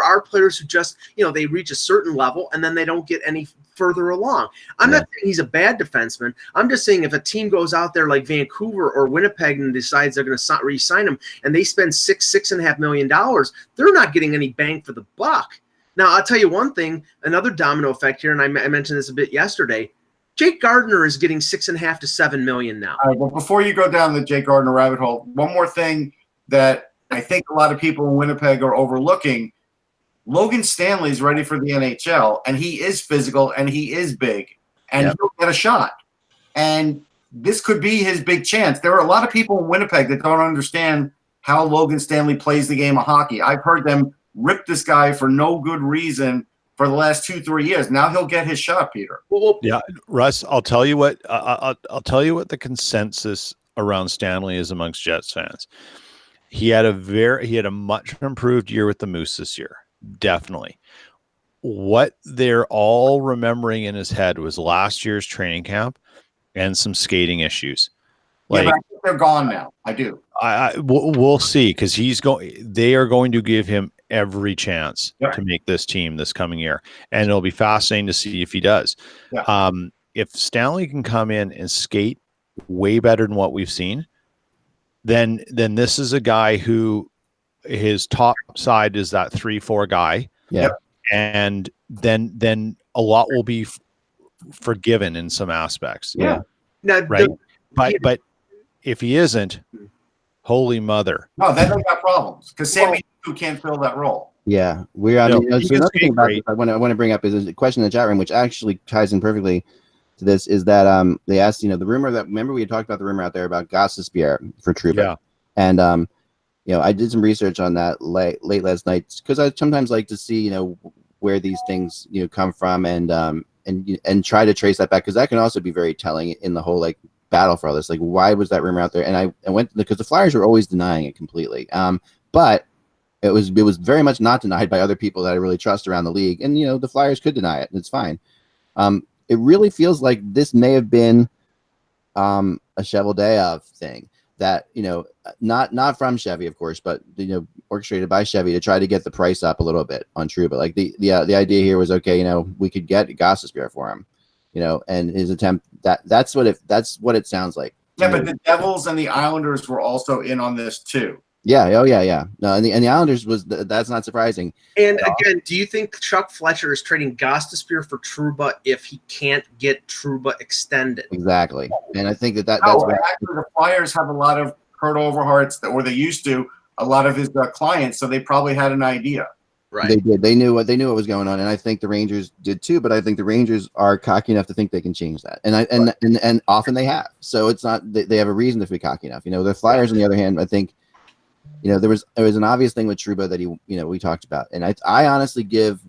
S1: are players who just they reach a certain level and then they don't get any further along. I'm not saying he's a bad defenseman. I'm just saying if a team goes out there like Vancouver or Winnipeg and decides they're going to re-sign him and they spend $6.5 million, they're not getting any bang for the buck. Now, I'll tell you one thing, another domino effect here, and I mentioned this a bit yesterday. Jake Gardiner is getting $6.5 to $7 million now.
S2: All right, well, before you go down the Jake Gardiner rabbit hole, one more thing that I think a lot of people in Winnipeg are overlooking. Logan Stanley's ready for the NHL, and he is physical, and he is big, and he'll get a shot. And this could be his big chance. There are a lot of people in Winnipeg that don't understand how Logan Stanley plays the game of hockey. I've heard them rip this guy for no good reason for the last 2-3 years. Now he'll get his shot, Peter.
S3: Yeah, Russ, I'll tell you what. I'll tell you what the consensus around Stanley is amongst Jets fans. He had a much improved year with the Moose this year, definitely. What they're all remembering in his head was last year's training camp and some skating issues.
S2: But I think they're gone now. I do.
S3: We'll see, because they are going to give him every chance to make this team this coming year, and it'll be fascinating to see if he does. If Stanley can come in and skate way better than what we've seen, then this is a guy who his top side is that 3-4 guy, and then a lot will be forgiven in some aspects. Right. But if he isn't, holy mother.
S2: No, then they got problems, because Sammy who can't fill that role.
S4: Yeah, another thing about this I want to bring up is a question in the chat room, which actually ties in perfectly to this, is that they asked, the rumor that, remember we had talked about the rumor out there about Gostisbehere for Trouba, and I did some research on that late last night, because I sometimes like to see where these things come from, and try to trace that back, because that can also be very telling in the whole battle for all this. Why was that rumor out there? And I went, because the Flyers were always denying it completely, but it was very much not denied by other people that I really trust around the league, and the Flyers could deny it, and it's fine. It really feels like this may have been a Cheveldayoff thing, that not from Chevy, of course, but orchestrated by Chevy to try to get the price up a little bit on Trouba. The idea here was, okay, we could get Gostisbehere for him, and his attempt, that's what it sounds like.
S2: Yeah, but the Devils and the Islanders were also in on this too.
S4: Yeah. Oh, yeah. No, and the Islanders that's not surprising.
S1: And again, do you think Chuck Fletcher is trading Gostisbehere for Trouba if he can't get Trouba extended?
S4: Exactly. And I think that's
S2: actually the Flyers have a lot of Kurt Overhart's, or they used to, a lot of his clients, so they probably had an idea.
S1: Right.
S4: They did. They knew what was going on, and I think the Rangers did too. But I think the Rangers are cocky enough to think they can change that, and often they have. So it's not they have a reason to be cocky enough. The Flyers, on the other hand, I think. There was an obvious thing with Trouba that we talked about, and I honestly give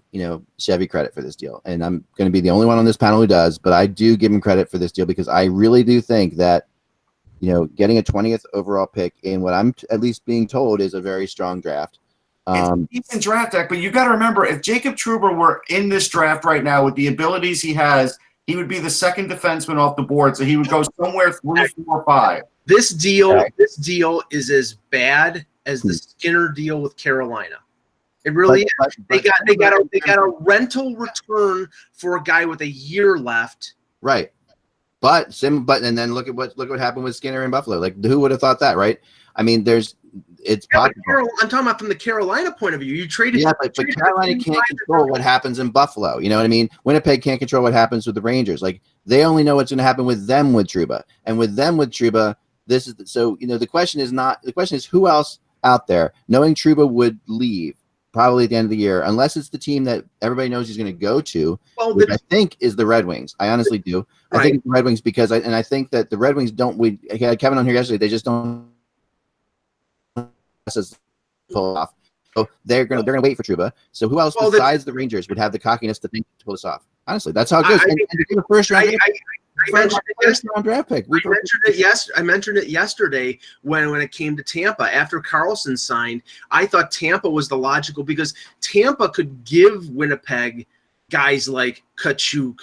S4: Chevy credit for this deal, and I'm going to be the only one on this panel who does, but I do give him credit for this deal, because I really do think that getting a 20th overall pick in what I'm at least being told is a very strong draft.
S2: It's a decent draft, but you got to remember, if Jacob Trouba were in this draft right now with the abilities he has, he would be the second defenseman off the board, so he would go somewhere 3, 4, 5.
S1: This deal is as bad as the Skinner deal with Carolina. It really is. They got a rental return for a guy with a year left.
S4: Right. And then look what happened with Skinner in Buffalo. Who would have thought that, right? I mean, it's
S1: Yeah,
S4: possible.
S1: I'm talking about from the Carolina point of view. You traded.
S4: Yeah, but Carolina can't control what happens in Buffalo. You know what I mean? Winnipeg can't control what happens with the Rangers. Like, they only know what's going to happen with them with Trouba, and with them with Trouba. This is so. The question is who else out there, knowing Trouba would leave probably at the end of the year, unless it's the team that everybody knows he's going to go to, which I think is the Red Wings. I honestly do. Right. I think it's the Red Wings because I think that the Red Wings don't. I had Kevin on here yesterday. They just don't pull off. So they're gonna wait for Trouba. So who else besides the Rangers would have the cockiness to think to pull this off? Honestly, that's how it goes. And the first round. I mentioned it yesterday when it came to Tampa. After Carlson signed, I thought Tampa was the logical because Tampa could give Winnipeg guys like Kachuk,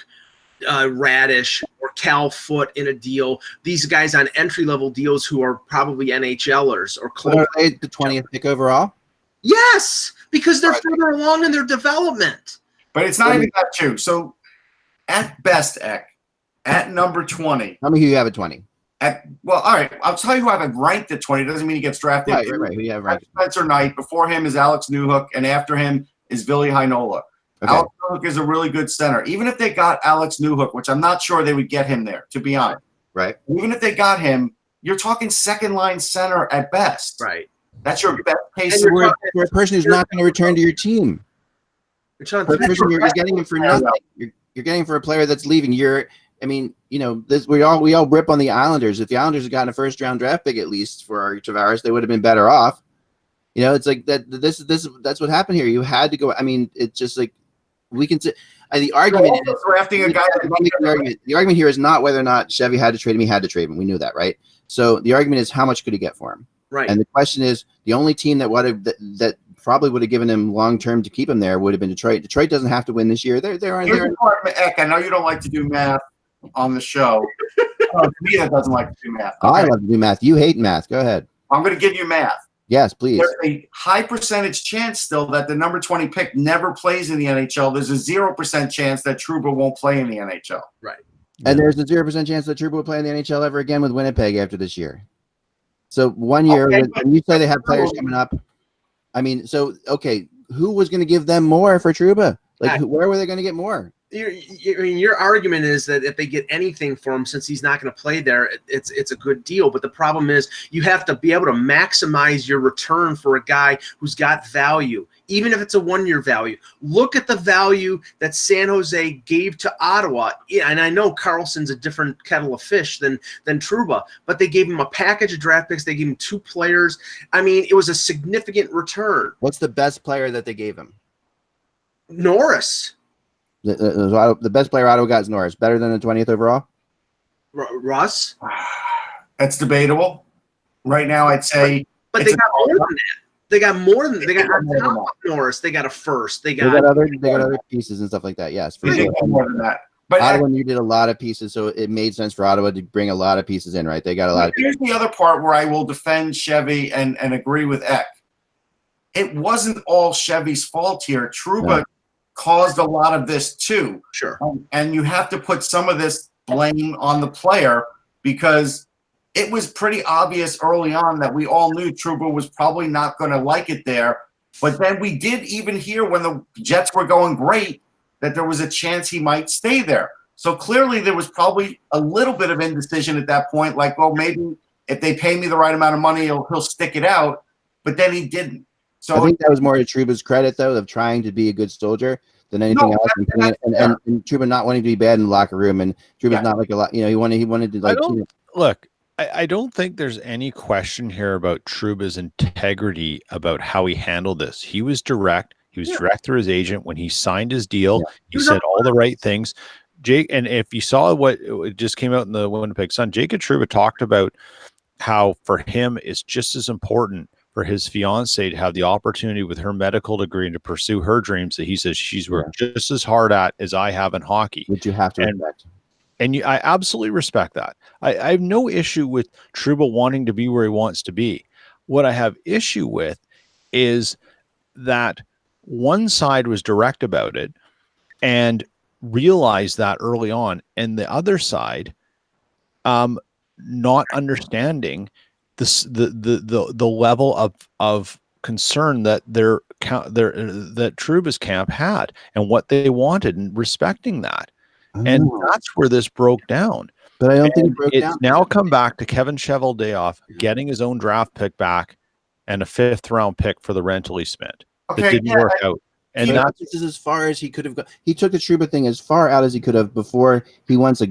S4: Radish, or Cal Foote in a deal. These guys on entry-level deals who are probably NHLers or close. Are they the 20th pick overall?
S1: Yes, because they're further along in their development.
S2: But it's not even that true. So at best, Eck, at number 20.
S4: How many do you have at 20?
S2: All right. I'll tell you who I have ranked at 20. It doesn't mean he gets drafted.
S4: Right. Who you have ranked?
S2: Spencer Knight. Before him is Alex Newhook, and after him is Ville Heinola. Okay. Alex Newhook is a really good center. Even if they got Alex Newhook, which I'm not sure they would get him there, to be honest.
S4: Right.
S2: Even if they got him, you're talking second-line center at best.
S1: Right.
S2: That's your best case.
S4: For a person who's not going to return to your team. You're getting him for nothing. You're getting him for a player that's leaving. We all rip on the Islanders. If the Islanders had gotten a first-round draft pick at least for our Tavares, they would have been better off. It's like that. That's what happened here. You had to go. I mean, it's just like we can. The argument is
S2: drafting a guy.
S4: The argument here is not whether or not Chevy had to trade him. He had to trade him. We knew that, right? So the argument is how much could he get for him?
S1: Right.
S4: And the question is, the only team that probably would have given him long term to keep him there would have been Detroit. Detroit doesn't have to win this year. They're
S2: Eck, I know you don't like to do math on the show. Me that doesn't like to do math.
S4: Okay. I love to do math. You hate math. Go ahead.
S2: I'm going to give you math.
S4: Yes, please.
S2: There's a high percentage chance still that the number 20 pick never plays in the NHL. There's a 0% chance that Trouba won't play in the NHL.
S1: Right.
S4: And there's a 0% chance that Trouba will play in the NHL ever again with Winnipeg after this year. So 1 year, when you say they have players coming up, I mean, who was going to give them more for Trouba? Where were they going to get more?
S1: Your argument is that if they get anything for him, since he's not going to play there, it's a good deal. But the problem is you have to be able to maximize your return for a guy who's got value, even if it's a 1 year value. Look at the value that San Jose gave to Ottawa. Yeah, and I know Carlson's a different kettle of fish than Trouba, but they gave him a package of draft picks. They gave him 2 players. I mean, it was a significant return.
S4: What's the best player that they gave him?
S1: Norris.
S4: The best player Ottawa got is Norris. Better than the 20th overall?
S1: Russ?
S2: That's debatable. Right now, I'd say.
S1: But they got more than that. They got more than that. They got on top of Norris. They got a first. They got other
S4: pieces and stuff like that. Yes,
S2: for sure. More than that. But
S4: Ottawa needed a lot of pieces, so it made sense for Ottawa to bring a lot of pieces in, right? They got a lot.
S2: Here's the other part where I will defend Chevy and agree with Eck. It wasn't all Chevy's fault here. Trouba caused a lot of this too.
S1: Sure.
S2: And you have to put some of this blame on the player because it was pretty obvious early on that we all knew Trouba was probably not going to like it there. But then we did even hear when the Jets were going great that there was a chance he might stay there. So clearly there was probably a little bit of indecision at that point, like, well, maybe if they pay me the right amount of money, he'll stick it out. But then he didn't. So
S4: I think that was more to Trouba's credit, though, of trying to be a good soldier than anything else, and Trouba not wanting to be bad in the locker room, and Trouba's not like a lot. He wanted to like.
S3: Look, I don't think there's any question here about Trouba's integrity about how he handled this. He was direct. He was direct through his agent when he signed his deal. Yeah. He said all the right things. Jake, and if you saw what it just came out in the Winnipeg Sun, Jacob Trouba talked about how for him it's just as important for his fiance to have the opportunity with her medical degree and to pursue her dreams that he says she's worked just as hard at as I have in hockey.
S4: Which you have to respect.
S3: And I absolutely respect that. I have no issue with Trouba wanting to be where he wants to be. What I have issue with is that one side was direct about it and realized that early on, and the other side not understanding the level of concern that that Trouba's camp had and what they wanted, and respecting that. And that's where this broke down.
S4: But I don't think it broke
S3: it's
S4: down.
S3: now come back to Kevin Cheveldayoff getting his own draft pick back and a 5th round pick for the Rentley Smith. That didn't work out. And
S4: this is as far as he could have gone. He took the Trouba thing as far out as he could have before he wants to,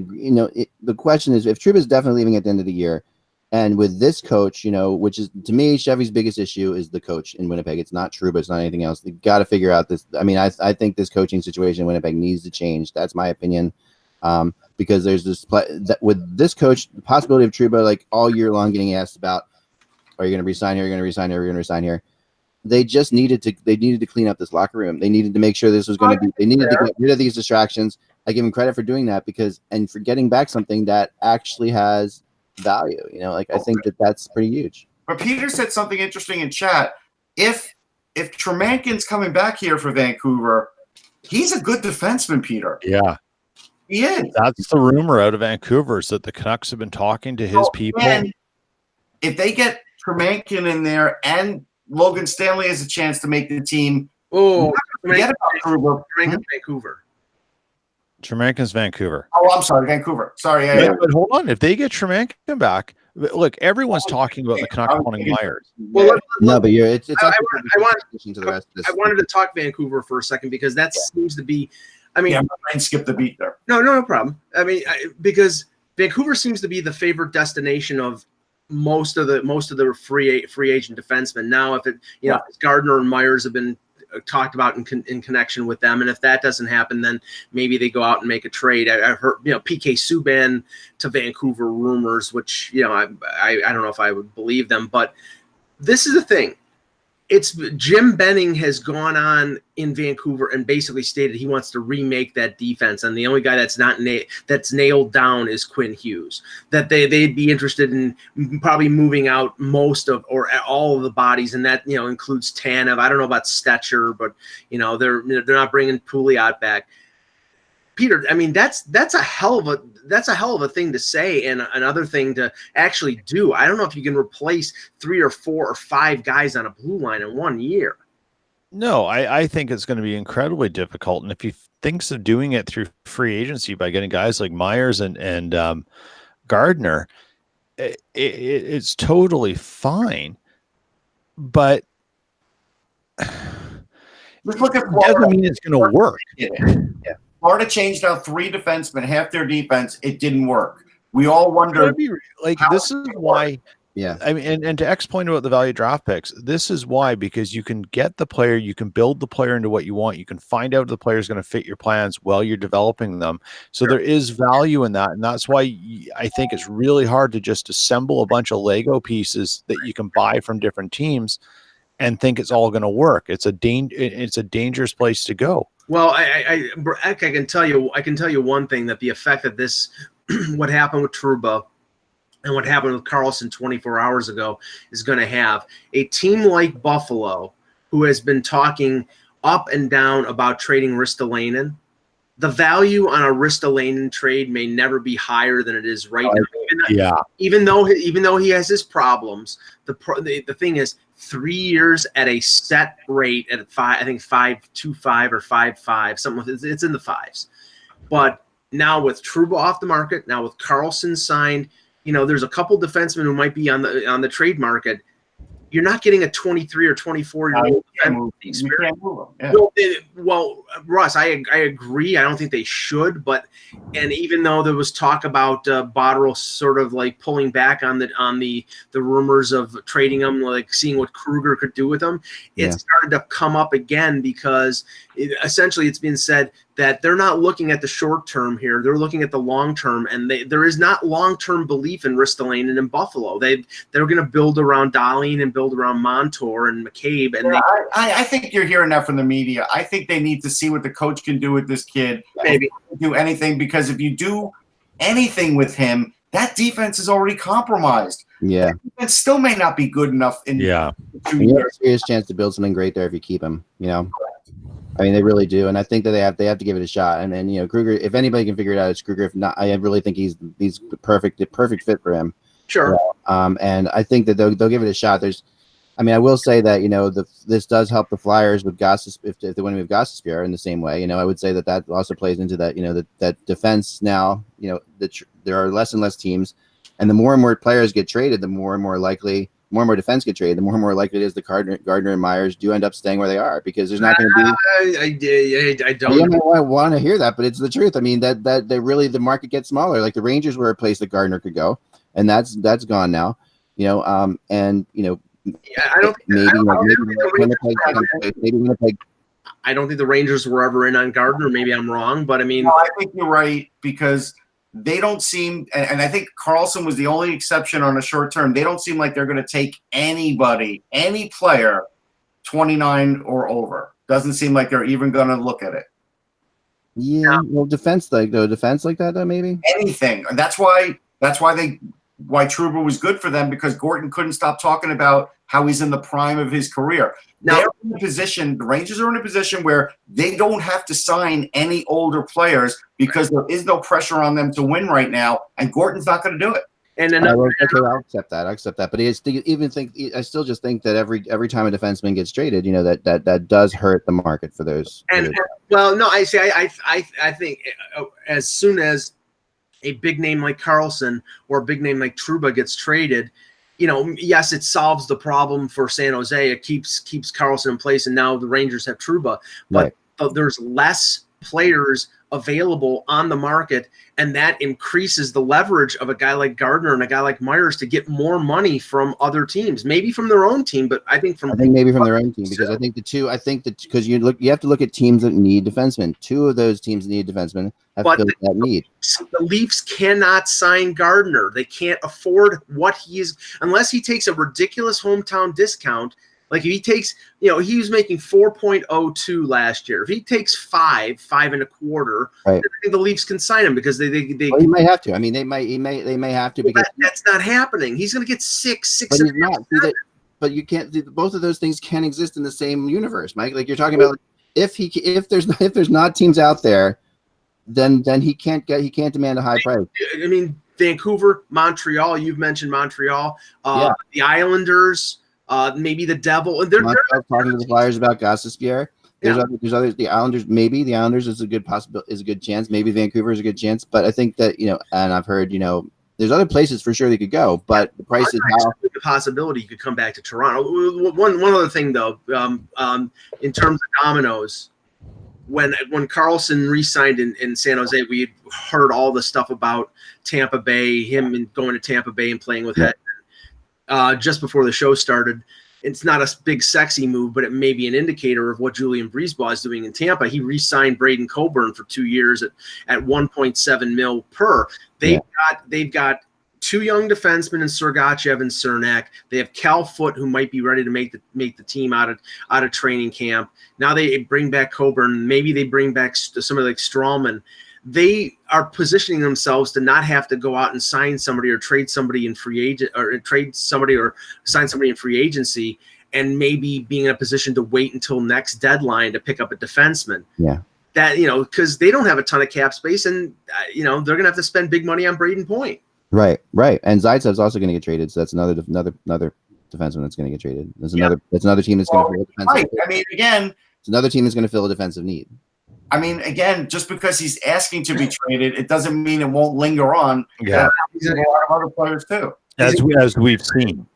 S4: the question is if Trouba is definitely leaving at the end of the year, and with this coach, which is to me, Chevy's biggest issue is the coach in Winnipeg. It's not Trouba. It's not anything else. They got to figure out this. I mean, I think this coaching situation in Winnipeg needs to change. That's my opinion. Because there's this that with this coach, the possibility of Trouba like all year long getting asked about, are you going to resign here? Are you going to resign here? Are you going to resign here? They just needed to clean up this locker room. They needed to make sure this was going to be. They needed to get rid of these distractions. I give him credit for doing that and for getting back something that actually has value. I think that's pretty huge.
S2: But Peter said something interesting in chat. If Tremankin's coming back here for Vancouver, he's a good defenseman, Peter.
S3: Yeah.
S2: He is.
S3: That's the rumor out of Vancouver, is that the Canucks have been talking to his people.
S2: And if they get Tremankin in there and Logan Stanley has a chance to make the team.
S1: Oh,
S2: forget about
S1: Vancouver.
S3: Tremankin's Vancouver.
S2: Oh, I'm sorry, Vancouver. Sorry.
S3: But hold on. If they get Tremankin back, look, everyone's talking about the Canucks wanting Myers.
S1: Well,
S4: no, but it's
S1: I wanted to talk Vancouver for a second because that seems to be. I mean,
S2: I skipped the beat there.
S1: No problem. I mean, because Vancouver seems to be the favorite destination of most of the free agent defensemen. Now, if Gardner and Myers have been talked about in connection with them, and if that doesn't happen, then maybe they go out and make a trade. I've heard PK Subban to Vancouver rumors, which I don't know if I would believe them, but this is the thing. It's Jim Benning has gone on in Vancouver and basically stated he wants to remake that defense, and the only guy that's not that's nailed down is Quinn Hughes. That they'd be interested in probably moving out most of or all of the bodies, and that includes Tanev. I don't know about Stetcher, but they're not bringing Pouliot back. Peter, I mean that's a hell of a thing to say and another thing to actually do. I don't know if you can replace 3 or 4 or 5 guys on a blue line in 1 year.
S3: No, I think it's going to be incredibly difficult. And if he thinks of doing it through free agency by getting guys like Myers and Gardner, it's totally fine. But
S2: let's look at
S3: Florida. Doesn't mean it's going to work.
S2: Yeah. Florida changed out 3 defensemen, half their defense. It didn't work. We all wondered.
S3: This is why.
S4: Yeah.
S3: I mean, and to X point about the value draft picks, this is why, because you can get the player, you can build the player into what you want. You can find out if the player is going to fit your plans while you're developing them. So there is value in that. And that's why I think it's really hard to just assemble a bunch of Lego pieces that you can buy from different teams and think it's all going to work. It's a dangerous place to go.
S1: Well, I can tell you one thing, that the effect that this, what happened with Trouba and what happened with Carlson 24 hours ago is going to have. A team like Buffalo, who has been talking up and down about trading Ristolainen, the value on a Ristolainen trade may never be higher than it is right now. Even though he has his problems, the thing is, 3 years at a set rate at 5.25 or 5.5, something. It's in the 5s. But now with Trouba off the market, now with Carlson signed, there's a couple defensemen who might be on the trade market. You're not getting a 23 or 24-year-old experience. Well, Russ, I agree. I don't think they should, and even though there was talk about Botterill sort of like pulling back on the rumors of trading him, like seeing what Kruger could do with him, it started to come up again because essentially it's been said that they're not looking at the short term here. They're looking at the long term, and there is not long-term belief in Ristolainen in Buffalo. They're going to build around Dahlin and build around Montour and McCabe. And
S2: I think you're hearing that from the media. I think they need to see what the coach can do with this kid.
S1: Maybe
S2: do anything, because if you do anything with him, that defense is already compromised.
S4: Yeah,
S2: that defense still may not be good enough in 2 years.
S4: You have a serious chance to build something great there if you keep him. I mean, they really do, and I think that they have to give it a shot. And then Kruger, if anybody can figure it out, it's Kruger. If not, I really think he's the perfect fit for him.
S1: Sure.
S4: And I think that they'll give it a shot. I will say that this does help the Flyers with Goss if they win with Gostisbehere in the same way. I would say that also plays into that. That defense now. There are less and less teams, and the more and more players get traded, the more and more defense get traded, the more and more likely it is the Gardner and Myers do end up staying where they are, because there's not going to be.
S1: I don't.
S4: I want to hear that, but it's the truth. I mean, that really the market gets smaller. Like the Rangers were a place that Gardner could go, and that's gone now.
S1: I don't
S4: Winnipeg.
S1: I don't think the Rangers were ever in on Gardner. Maybe I'm wrong, but I mean,
S2: no, I think you're right, because they don't seem, and I think Carlson was the only exception on a short term. They don't seem like they're going to take any player 29 or over. Doesn't seem like they're even going to look at it.
S4: Yeah, well, defense like that, though, maybe
S2: anything. That's why Trouba was good for them, because Gorton couldn't stop talking about how he's in the prime of his career. Now, the Rangers are in a position where they don't have to sign any older players, because there is no pressure on them to win right now, and Gorton's not going to do it.
S1: And
S4: I'll accept that. But I still just think that every time a defenseman gets traded, that does hurt the market for those.
S1: I think as soon as a big name like Carlson or a big name like Trouba gets traded, yes, it solves the problem for San Jose. It keeps Carlson in place, and now the Rangers have Trouba. But there's less players available on the market, and that increases the leverage of a guy like Gardner and a guy like Myers to get more money from other teams, maybe from their own team, but I think maybe from their own team, because because you have to look at teams that need defensemen. Two of those teams that need defensemen have filled that need. The Leafs cannot sign Gardner. They can't afford what he is unless he takes a ridiculous hometown discount. Like if he takes, he was making 4.02 last year. If he takes 5 and a quarter,
S4: right,
S1: I think the Leafs can sign him, because they
S4: he might have to. I mean, they may have to, because
S1: that's not happening. He's going to get 6.
S4: But he's not. But you can't. Both of those things can exist in the same universe, Mike. Like you're talking about, if there's not teams out there, then he can't demand a high price.
S1: I mean, Vancouver, Montreal. You've mentioned Montreal. The Islanders. Maybe the Devil. They're
S4: talking to the Flyers about Gostisbehere. There's others. The Islanders. Maybe the Islanders is a good possibility. Is a good chance. Maybe Vancouver is a good chance. But I think that and I've heard there's other places for sure they could go. But the price is how
S1: the possibility you could come back to Toronto. One other thing though, in terms of dominoes, when Carlson re-signed in San Jose, we had heard all the stuff about Tampa Bay, him going to Tampa Bay and playing with Hedman. Just before the show started. It's not a big sexy move, but it may be an indicator of what Julian Brisebois is doing in Tampa. He re-signed Braden Coburn for 2 years at $1.7 million per. They've got 2 young defensemen in Sergachev and Cernak. They have Cal Foote, who might be ready to make the team out of training camp. Now they bring back Coburn. Maybe they bring back somebody like Strawman. They are positioning themselves to not have to go out and sign somebody or trade somebody in free agent, or trade somebody or sign somebody in free agency, and maybe being in a position to wait until next deadline to pick up a defenseman.
S4: Yeah.
S1: That, because they don't have a ton of cap space, and they're going to have to spend big money on Braden Point.
S4: Right. And Zaitsev's also going to get traded, so that's another defenseman that's going to get traded. That's another team that's going to fill a defensive.
S2: Right. I mean, again,
S4: it's another team that's going to fill a defensive need.
S2: I mean, again, just because he's asking to be traded, it doesn't mean it won't linger on.
S3: Yeah,
S2: he's a lot of other players too.
S3: As we've seen,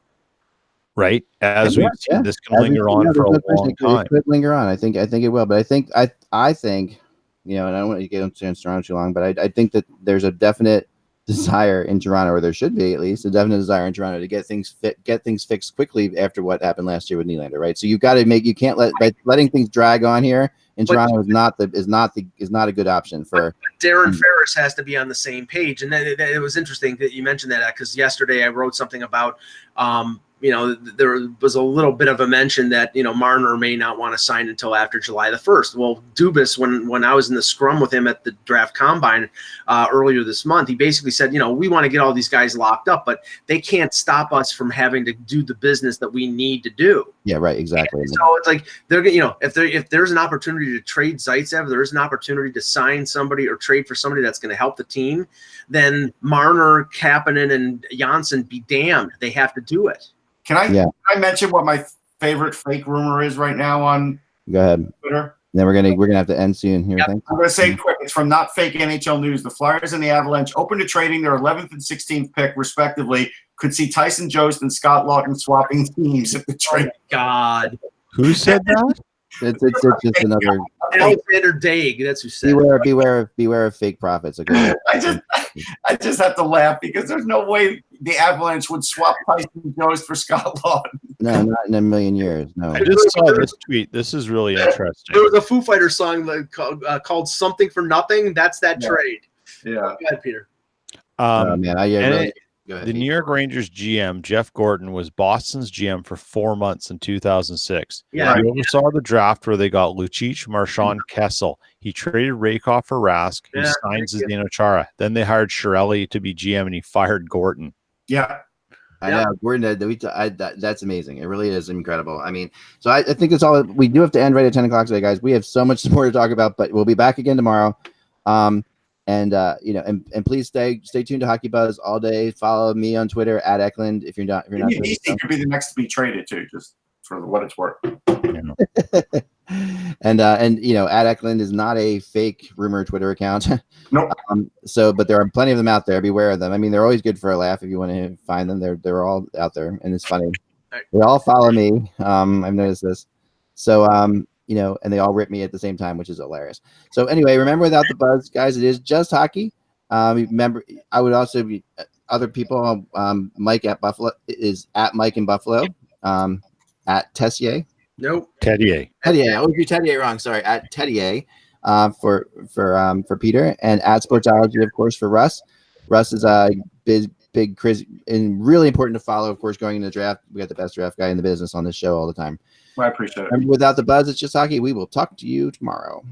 S3: right? We've seen, this can linger on for a long time.
S4: It could linger on. I think it will, but I think, and I don't want to get into Toronto too long, but I think that there's a definite desire in Toronto, or there should be at least a definite desire in Toronto to get things fixed quickly after what happened last year with Nylander, right? So you've got to you can't letting things drag on here in Toronto is not a good option for.
S1: Darren Ferris has to be on the same page, and it was interesting that you mentioned that, because yesterday I wrote something about there was a little bit of a mention that Marner may not want to sign until after July the 1st. Well, Dubas, when I was in the scrum with him at the draft combine earlier this month, he basically said, we want to get all these guys locked up, but they can't stop us from having to do the business that we need to do.
S4: Yeah, right, exactly.
S1: And so it's like if there's an opportunity to trade Zaitsev, there's an opportunity to sign somebody or trade for somebody that's going to help the team, then Marner, Kapanen, and Janssen be damned. They have to do it.
S2: Can I mention what my favorite fake rumor is right now on
S4: Go ahead.
S2: Twitter?
S4: Then we're gonna have to end soon here.
S1: Yep.
S4: Thanks.
S2: I'm going to say quick. It's from Not Fake NHL News. The Flyers and the Avalanche, open to trading their 11th and 16th pick, respectively, could see Tyson Jost and Scott Laughton swapping teams if the trade.
S1: God.
S3: Who said that?
S4: It's just another
S1: Alexander Daig, that's who said it.
S4: beware of fake prophets. Okay.
S2: I just have to laugh because there's no way the Avalanche would swap Tyson Jost for Scott Laughton.
S4: No, not in a million years. No.
S3: I just saw this tweet. This is really interesting.
S1: There was a Foo Fighters song called "Something for Nothing." That's that trade.
S2: Yeah.
S1: Go ahead, Peter.
S4: Oh, man, go ahead.
S3: The New York Rangers GM, Jeff Gordon, was Boston's GM for 4 months in 2006.
S1: Yeah.
S3: He oversaw the draft where they got Lucic, Marchand, Kessel. He traded Rakoff for Rask. He signed Zdeno Chara. Then they hired Chiarelli to be GM, and he fired Gordon.
S2: Yeah.
S4: I know. That's amazing. It really is incredible. I mean, so I think that's all. We do have to end right at 10 o'clock today, guys. We have so much more to talk about, but we'll be back again tomorrow. And please stay tuned to Hockey Buzz all day. Follow me on Twitter at Eklund if you're not.
S2: He could be the next to be traded too, just for what it's worth.
S4: And at Eklund is not a fake rumor Twitter account.
S2: Nope.
S4: But there are plenty of them out there. Beware of them. I mean, they're always good for a laugh if you want to find them. They're all out there, and it's funny. They all follow me. I've noticed this. So and they all rip me at the same time, which is hilarious. So anyway, remember, without the buzz, guys, it is just hockey. Remember, I would also be other people. Mike at Buffalo is at Mike in Buffalo. At Tessier.
S1: Nope.
S3: Tedier.
S4: Tedier. I always do Tedier wrong. Sorry. At Tedier for Peter, and at Sportsology, of course, for Russ. Russ is a big Chris, and really important to follow, of course, going into the draft. We got the best draft guy in the business on this show all the time.
S2: I appreciate it.
S4: And without the buzz, it's just hockey. We will talk to you tomorrow.